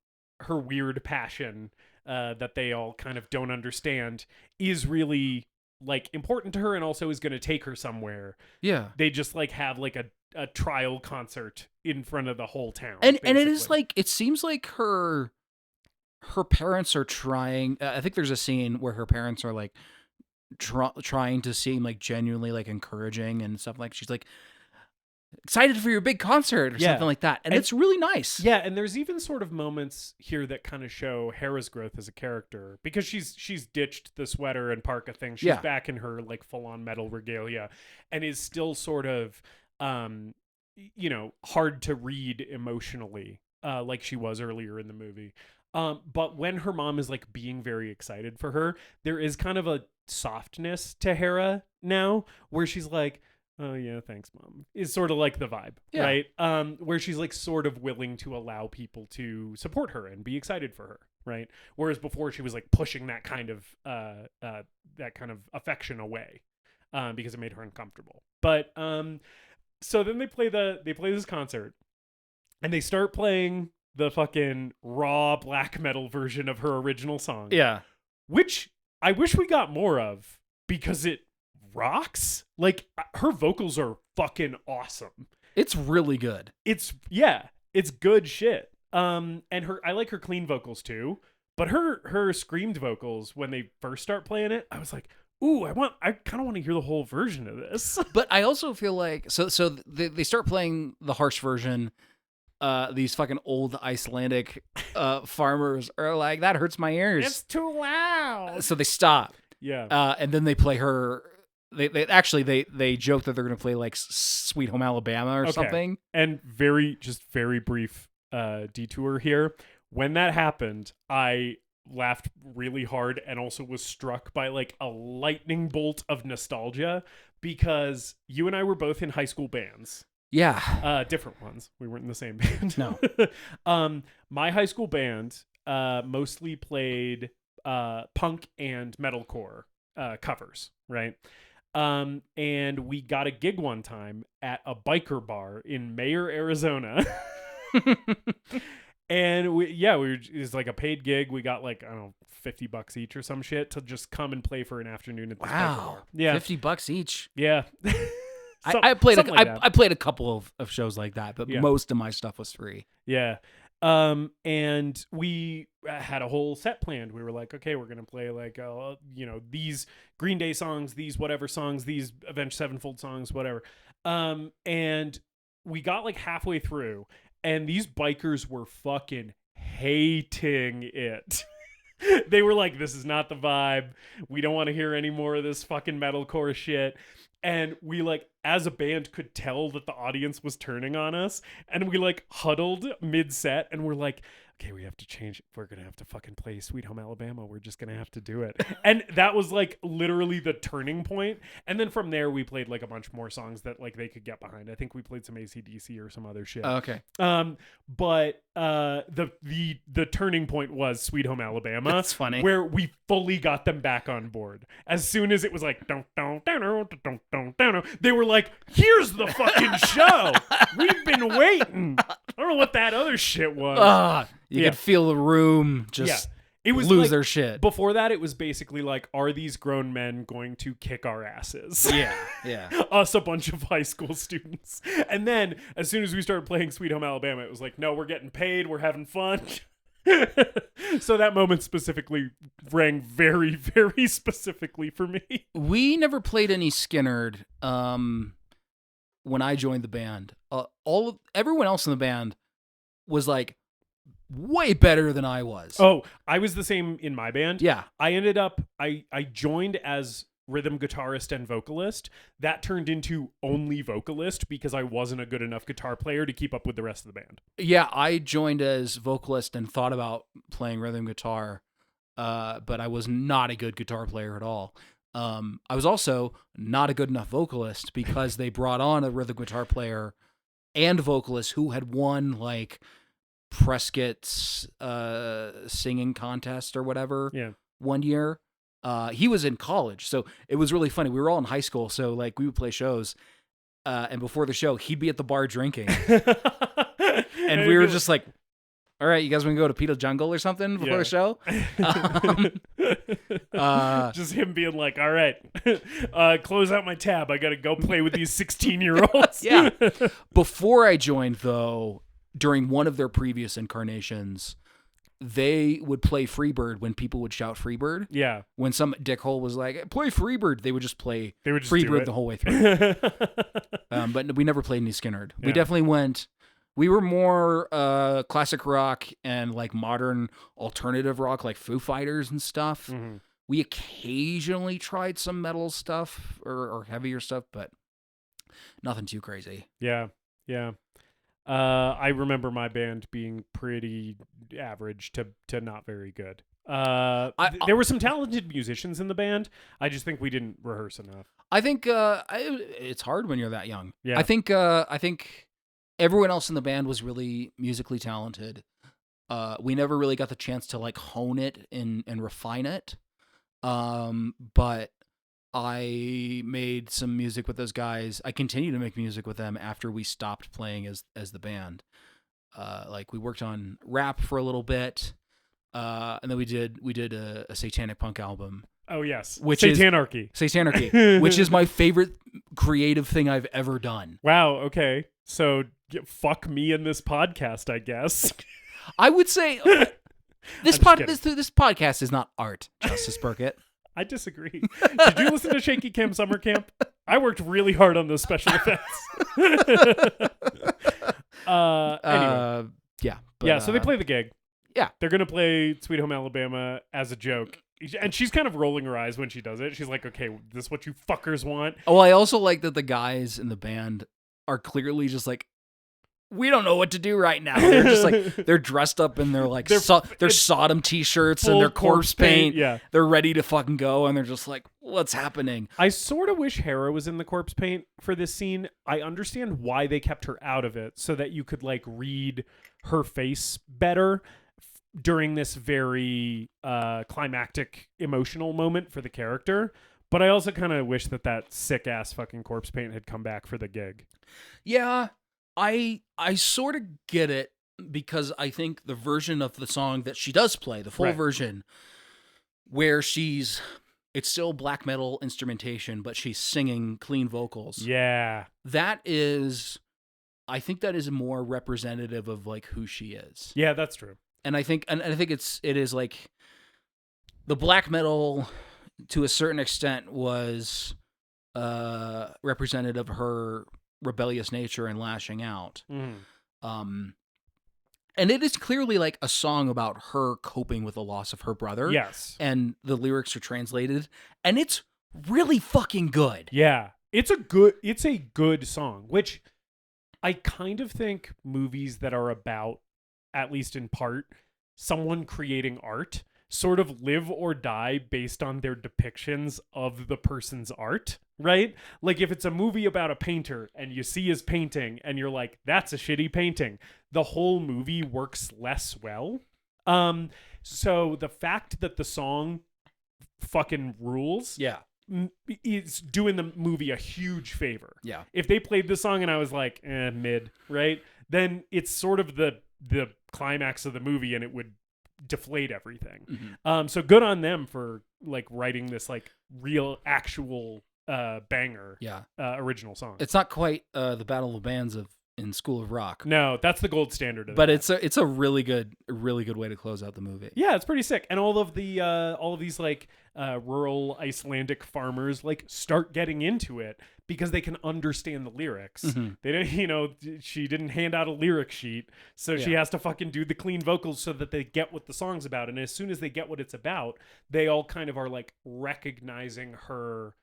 weird passion that they all kind of don't understand is really like important to her, and also is going to take her somewhere. Yeah. They just like have like a trial concert in front of the whole town. And it is like, it seems like her parents are trying, I think there's a scene where her parents are like trying to seem like genuinely like encouraging and stuff, like she's like excited for your big concert or something like that. And it's really nice. Yeah. And there's even sort of moments here that kind of show Hera's growth as a character, because she's ditched the sweater and parka thing. She's back in her like full on metal regalia, and is still sort of, hard to read emotionally, like she was earlier in the movie. But when her mom is like being very excited for her, there is kind of a softness to Hera now where she's like, oh yeah, thanks mom, is sort of like the vibe, right? Where she's like sort of willing to allow people to support her and be excited for her, right? Whereas before she was like pushing that kind of affection away, because it made her uncomfortable. But so then they play this concert and they start playing the fucking raw black metal version of her original song. Yeah. Which I wish we got more of because it rocks. Like, her vocals are fucking awesome. It's really good. It's good shit. And I like her clean vocals too, but her screamed vocals when they first start playing it, I was like, ooh, I kind of want to hear the whole version of this. But I also feel like so they start playing the harsh version. These fucking old Icelandic farmers are like, that hurts my ears. It's too loud. So they stop. Yeah. And then they play her. They actually joke that they're gonna play like Sweet Home Alabama or something. And very brief detour here. When that happened, I laughed really hard and also was struck by like a lightning bolt of nostalgia because you and I were both in high school bands. Yeah. Different ones. We weren't in the same band. No. My high school band mostly played punk and metalcore covers, right? And we got a gig one time at a biker bar in Mayer, Arizona. And it was like a paid gig. We got like, I don't know, $50 each or some shit to just come and play for an afternoon at this biker bar. Yeah. $50 each. Yeah. I played a couple of shows like that, but most of my stuff was free. Yeah. And we had a whole set planned. We were like, okay, we're going to play like, these Green Day songs, these whatever songs, these Avenged Sevenfold songs, whatever. And we got like halfway through and these bikers were fucking hating it. They were like, this is not the vibe. We don't want to hear any more of this fucking metalcore shit. And we like, as a band, could tell that the audience was turning on us. And we like huddled mid-set and we're like, okay, we have to change. We're going to have to fucking play Sweet Home Alabama. We're just going to have to do it. And that was like literally the turning point. And then from there, we played like a bunch more songs that like they could get behind. I think we played some AC/DC or some other shit. Oh, okay. But the turning point was Sweet Home Alabama. That's funny. Where we fully got them back on board. As soon as it was like, they were like, here's the fucking show. We've been waiting. I don't know what that other shit was. You could feel the room just lose like, their shit. Before that, it was basically like, are these grown men going to kick our asses? Yeah. Us, a bunch of high school students. And then, as soon as we started playing Sweet Home Alabama, it was like, no, we're getting paid. We're having fun. So that moment specifically rang very, very specifically for me. We never played any Skinnerd when I joined the band. Everyone else in the band was like way better than I was. Oh, I was the same in my band. Yeah. I ended up, I joined as rhythm guitarist and vocalist. That turned into only vocalist because I wasn't a good enough guitar player to keep up with the rest of the band. Yeah, I joined as vocalist and thought about playing rhythm guitar, but I was not a good guitar player at all. I was also not a good enough vocalist because they brought on a rhythm guitar player and vocalist who had won like Prescott's singing contest or whatever one year. He was in college, so it was really funny. We were all in high school, so like we would play shows, and before the show, he'd be at the bar drinking, and we were just like, "All right, you guys want to go to Peter Jungle or something before the show?" Just him being like, "All right, close out my tab. I got to go play with these 16-year-olds." Yeah. Before I joined, though, during one of their previous incarnations, they would play Freebird when people would shout Freebird. Yeah. When some dickhole was like, play Freebird, they would just play Freebird the whole way through. But we never played any Skinnerd. Yeah. We definitely we were more classic rock and like modern alternative rock, like Foo Fighters and stuff. Mm-hmm. We occasionally tried some metal stuff or heavier stuff, but nothing too crazy. Yeah. Yeah. I remember my band being pretty average to not very good. There were some talented musicians in the band. I just think we didn't rehearse enough. I think it's hard when you're that young. Yeah. I think everyone else in the band was really musically talented. We never really got the chance to like hone it and refine it. But I made some music with those guys. I continue to make music with them after we stopped playing as the band. Like we worked on rap for a little bit, and then we did a satanic punk album. Oh yes, which Satanarchy. is Satanarchy, which is my favorite creative thing I've ever done. Wow. Okay, so fuck me in this podcast, I guess. I would say this podcast is not art, Justice Burkett. I disagree. Did you listen to Shaky Cam Summer Camp? I worked really hard on those special effects. Anyway. Yeah. But, so they play the gig. Yeah. They're going to play Sweet Home Alabama as a joke. And she's kind of rolling her eyes when she does it. She's like, okay, this is what you fuckers want. Oh, I also like that the guys in the band are clearly just like, we don't know what to do right now. They're just like, they're dressed up in their like, their Sodom t-shirts and their corpse paint. Yeah. They're ready to fucking go. And they're just like, what's happening? I sort of wish Hera was in the corpse paint for this scene. I understand why they kept her out of it so that you could like read her face better during this very climactic emotional moment for the character. But I also kind of wish that sick ass fucking corpse paint had come back for the gig. Yeah. I sort of get it because I think the version of the song that she does play, the full version, where it's still black metal instrumentation, but she's singing clean vocals. Yeah. I think that is more representative of like who she is. Yeah, that's true. And I think it is like the black metal to a certain extent was representative of her rebellious nature and lashing out. And it is clearly like a song about her coping with the loss of her brother. Yes. And the lyrics are translated and it's really fucking good. Yeah. It's a good song, which I kind of think movies that are about, at least in part, someone creating art sort of live or die based on their depictions of the person's art, right? Like if it's a movie about a painter and you see his painting and you're like, that's a shitty painting, the whole movie works less well. So the fact that the song fucking rules, is doing the movie a huge favor. Yeah. If they played the song and I was like, mid, right? Then it's sort of the climax of the movie and it would deflate everything. So good on them for like writing this like real actual banger original song. It's not quite the Battle of the Bands in School of Rock. No, that's the gold standard of but that. it's a really good way to close out the movie. Yeah, it's pretty sick. And all of these like rural Icelandic farmers like start getting into it because they can understand the lyrics. They don't, she didn't hand out a lyric sheet, so she has to fucking do the clean vocals so that they get what the song's about. And as soon as they get what it's about, they all kind of are like recognizing her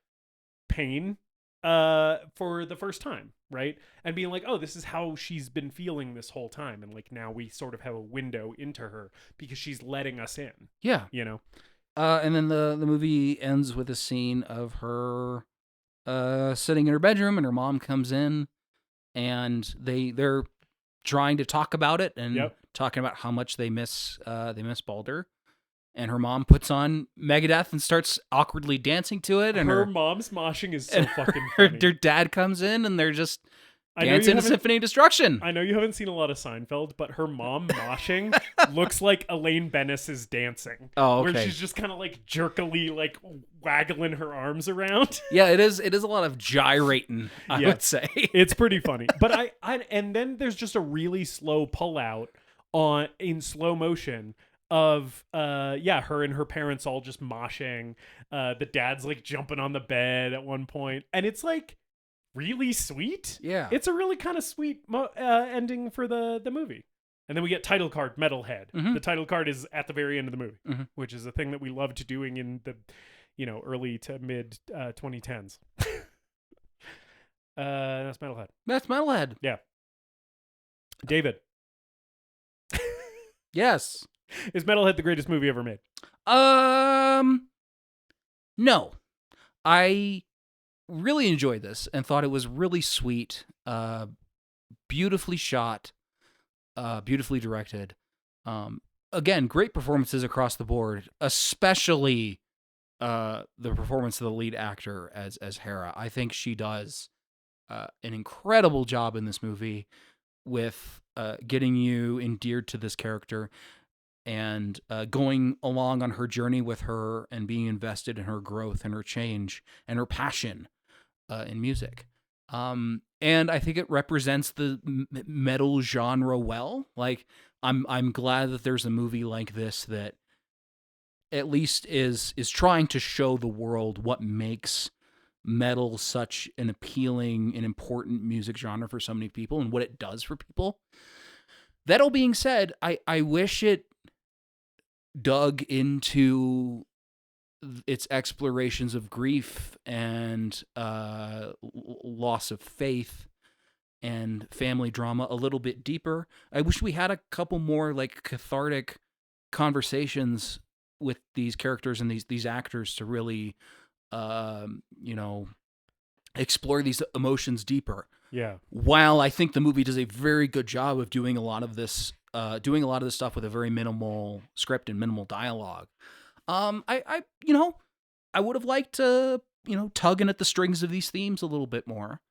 pain for the first time, right? And being like, oh, this is how she's been feeling this whole time. And like now we sort of have a window into her because she's letting us in. Yeah. And then the movie ends with a scene of her sitting in her bedroom and her mom comes in and they're trying to talk about it and talking about how much they miss Baldur. And her mom puts on Megadeth and starts awkwardly dancing to it. And her mom's moshing is so fucking funny. Her dad comes in and they're just dancing to Symphony of Destruction. I know you haven't seen a lot of Seinfeld, but her mom moshing looks like Elaine Bennis is dancing. Oh, okay. Where she's just kind of like jerkily like waggling her arms around. Yeah, it is a lot of gyrating, I would say. It's pretty funny. But and then there's just a really slow pullout in slow motion of her and her parents all just moshing. The dad's like jumping on the bed at one point, and it's like really sweet. Yeah, it's a really kind of sweet ending for the movie. And then we get title card Metalhead. The title card is at the very end of the movie, which is a thing that we loved doing in the early to mid 2010s. That's Metalhead. That's Metalhead. Yeah. David. Yes. Is Metalhead the greatest movie ever made? No. I really enjoyed this and thought it was really sweet, beautifully shot, beautifully directed. Again, great performances across the board, especially the performance of the lead actor as Hera. I think she does an incredible job in this movie with getting you endeared to this character and going along on her journey with her and being invested in her growth and her change and her passion in music. And I think it represents the metal genre well. Like, I'm glad that there's a movie like this that at least is trying to show the world what makes metal such an appealing and important music genre for so many people and what it does for people. That all being said, I wish it dug into its explorations of grief and loss of faith and family drama a little bit deeper. I wish we had a couple more like cathartic conversations with these characters and these actors to really explore these emotions deeper. Yeah. While I think the movie does a very good job of doing a lot of this stuff with a very minimal script and minimal dialogue. I would have liked to, tugging at the strings of these themes a little bit more.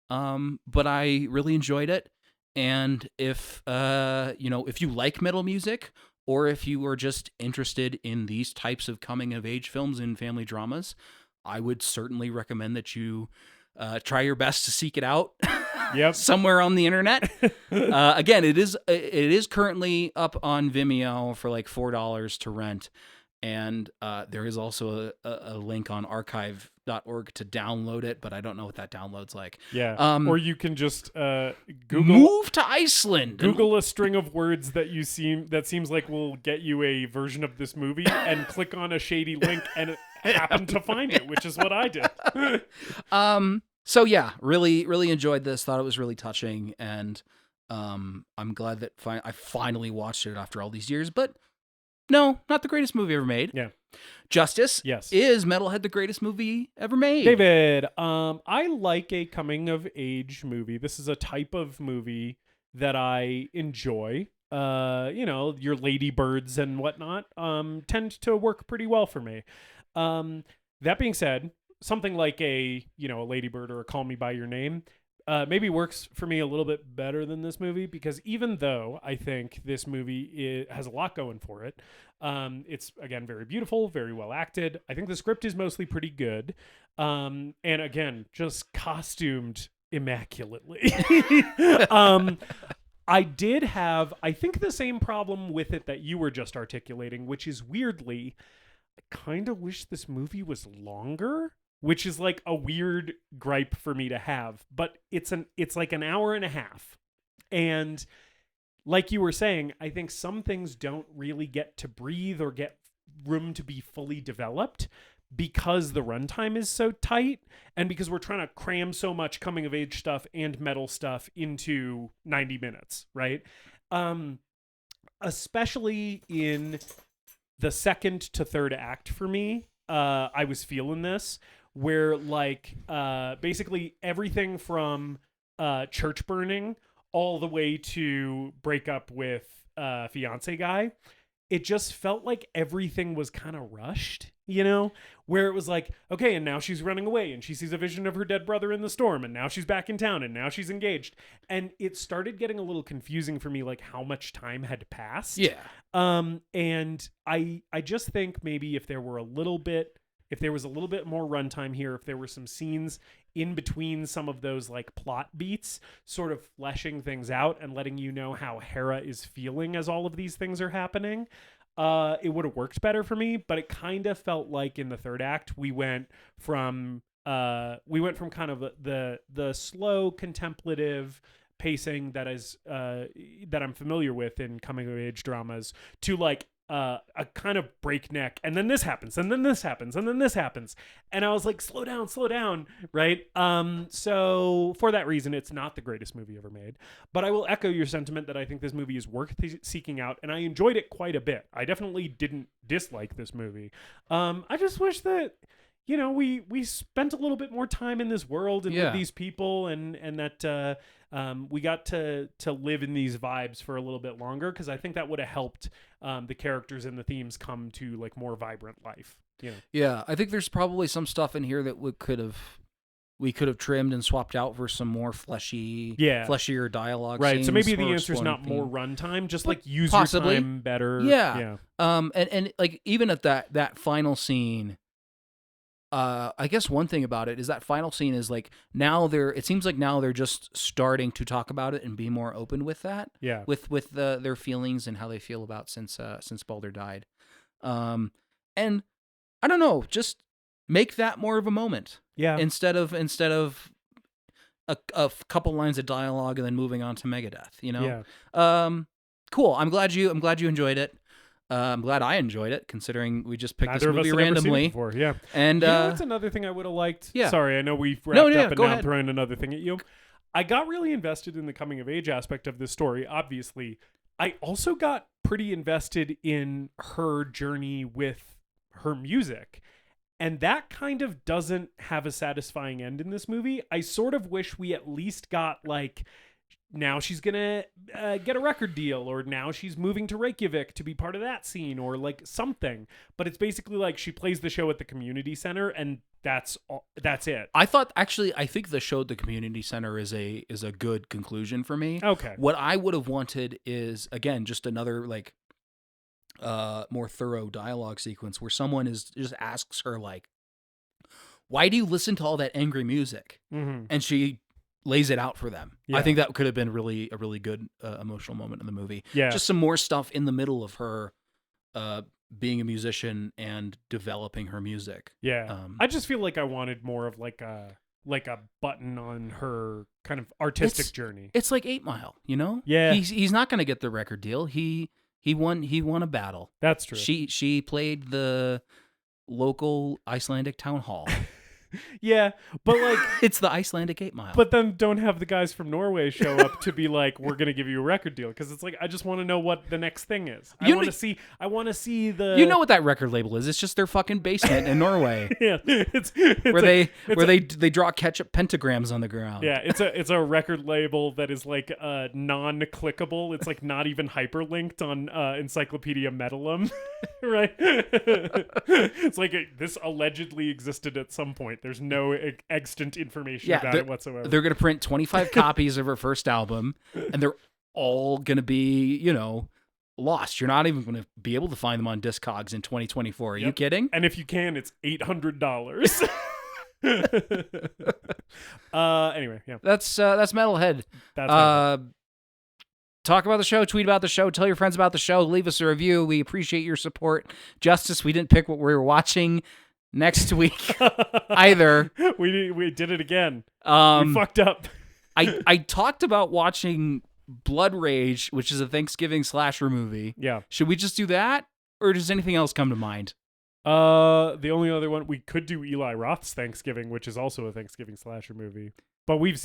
But I really enjoyed it. And if you like metal music, or if you are just interested in these types of coming of age films and family dramas, I would certainly recommend that you try your best to seek it out. Yep. Somewhere on the internet. Again, it is currently up on Vimeo for like $4 to rent. And there is also a link on archive.org to download it, but I don't know what that download's like. Yeah. Or you can just Google move to Iceland. Google a string of words that seems like will get you a version of this movie, and click on a shady link and happen to find it, which is what I did. So yeah, really, really enjoyed this. Thought it was really touching, and I'm glad that I finally watched it after all these years. But no, not the greatest movie ever made. Yeah. Justice. Yes. Is Metalhead the greatest movie ever made? David, I like a coming of age movie. This is a type of movie that I enjoy. Your ladybirds and whatnot tend to work pretty well for me. That being said, something like a Ladybird or a Call Me by Your Name maybe works for me a little bit better than this movie, because even though I think this movie has a lot going for it, it's, again, very beautiful, very well acted. I think the script is mostly pretty good. And again, just costumed immaculately. I did have, I think, the same problem with it that you were just articulating, which is, weirdly, I kind of wish this movie was longer, which is like a weird gripe for me to have, but it's like an hour and a half. And like you were saying, I think some things don't really get to breathe or get room to be fully developed because the runtime is so tight, and because we're trying to cram so much coming of age stuff and metal stuff into 90 minutes, right? Especially in the second to third act for me, I was feeling this, where basically everything from church burning all the way to break up with fiance guy, it just felt like everything was kind of rushed, where it was like, okay, and now she's running away and she sees a vision of her dead brother in the storm, and now she's back in town, and now she's engaged. And it started getting a little confusing for me, like how much time had passed. Yeah. And I just think maybe if there was a little bit more runtime here, if there were some scenes in between some of those like plot beats, sort of fleshing things out and letting you know how Hera is feeling as all of these things are happening, it would have worked better for me. But it kind of felt like in the third act, we went from kind of the slow contemplative pacing that I'm familiar with in coming of age dramas to like a kind of breakneck, and then this happens, and then this happens, and then this happens, and I was like, slow down, right? So for that reason, it's not the greatest movie ever made, but I will echo your sentiment that I think this movie is worth seeking out, and I enjoyed it quite a bit. I definitely didn't dislike this movie. I just wish that, you know, we spent a little bit more time in this world and with these people, and that we got to live in these vibes for a little bit longer, because I think that would have helped the characters and the themes come to like more vibrant life. You know? Yeah, I think there's probably some stuff in here that we could have trimmed and swapped out for some more fleshier dialogue. Right. Scenes, so maybe the answer is not more runtime, just like use your time better. Yeah. And like even at that final scene. I guess one thing about it is that final scene is like it seems like now they're just starting to talk about it and be more open with that. Yeah. With their feelings and how they feel about since Baldur died. And I don't know, just make that more of a moment. Yeah. Instead of a couple lines of dialogue and then moving on to Megadeth, you know? Yeah. Cool. I'm glad you enjoyed it. I'm glad I enjoyed it, considering we just picked Neither this movie of us had randomly. Ever seen it before. Yeah, and you know what's another thing I would have liked? Yeah. Sorry, I know we've wrapped up and now ahead. I'm throwing another thing at you. I got really invested in the coming of age aspect of this story. Obviously, I also got pretty invested in her journey with her music, and that kind of doesn't have a satisfying end in this movie. I sort of wish we at least got like, now she's gonna get a record deal, or now she's moving to Reykjavik to be part of that scene, or like something. But it's basically like she plays the show at the community center, and that's it. I think the show at the community center is a good conclusion for me. Okay. What I would have wanted is, again, just another like more thorough dialogue sequence where someone just asks her like, why do you listen to all that angry music? Mm-hmm. And she lays it out for them. Yeah. I think that could have been a really good emotional moment in the movie. Yeah. Just some more stuff in the middle of her being a musician and developing her music. Yeah. I just feel like I wanted more of like a button on her kind of artistic journey. It's like 8 Mile, you know? Yeah. He's not going to get the record deal. He won a battle. That's true. She played the local Icelandic town hall. Yeah, but like it's the Icelandic 8 Mile. But then don't have the guys from Norway show up to be like, we're gonna give you a record deal, because it's like I just want to know what the next thing is. I want to see the. You know what that record label is? It's just their fucking basement in Norway. Yeah, it's where they draw ketchup pentagrams on the ground. Yeah, it's a record label that is like non-clickable. It's like not even hyperlinked on Encyclopedia Metalum, right? It's like this allegedly existed at some point. There's no extant information about it whatsoever. They're going to print 25 copies of her first album, and they're all going to be, you know, lost. You're not even going to be able to find them on Discogs in 2024. Are you kidding? And if you can, it's $800. Anyway, yeah. That's Metalhead. Talk about the show, tweet about the show, tell your friends about the show, leave us a review. We appreciate your support. Justice, we didn't pick what we were watching next week either. We did it again. We fucked up. I talked about watching Blood Rage, which is a Thanksgiving slasher movie. Yeah. Should we just do that, or does anything else come to mind? The only other one we could do Eli Roth's Thanksgiving, which is also a Thanksgiving slasher movie. But we've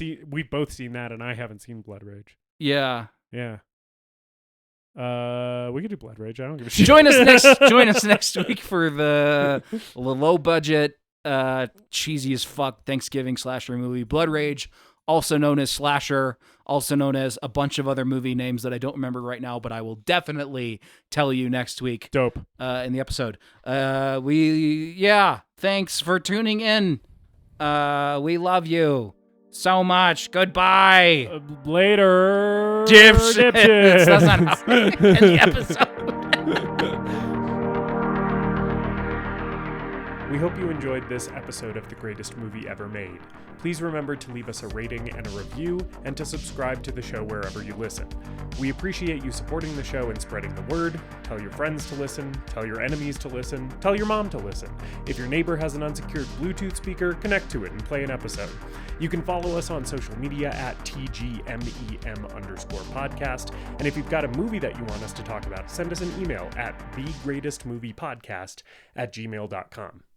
both seen that, and I haven't seen Blood Rage. Yeah. Yeah. We could do Blood Rage. I don't give a shit. Join us next week for the low budget, cheesy as fuck Thanksgiving slasher movie, Blood Rage, also known as Slasher, also known as a bunch of other movie names that I don't remember right now, but I will definitely tell you next week. Dope. In the episode. Thanks for tuning in. We love you so much. Goodbye. Later. Dipshits. That's not how we end the episode. We hope you enjoyed this episode of The Greatest Movie Ever Made. Please remember to leave us a rating and a review, and to subscribe to the show wherever you listen. We appreciate you supporting the show and spreading the word. Tell your friends to listen, tell your enemies to listen, tell your mom to listen. If your neighbor has an unsecured Bluetooth speaker, connect to it and play an episode. You can follow us on social media at TGMEM_podcast. And if you've got a movie that you want us to talk about, send us an email at thegreatestmoviepodcast@gmail.com.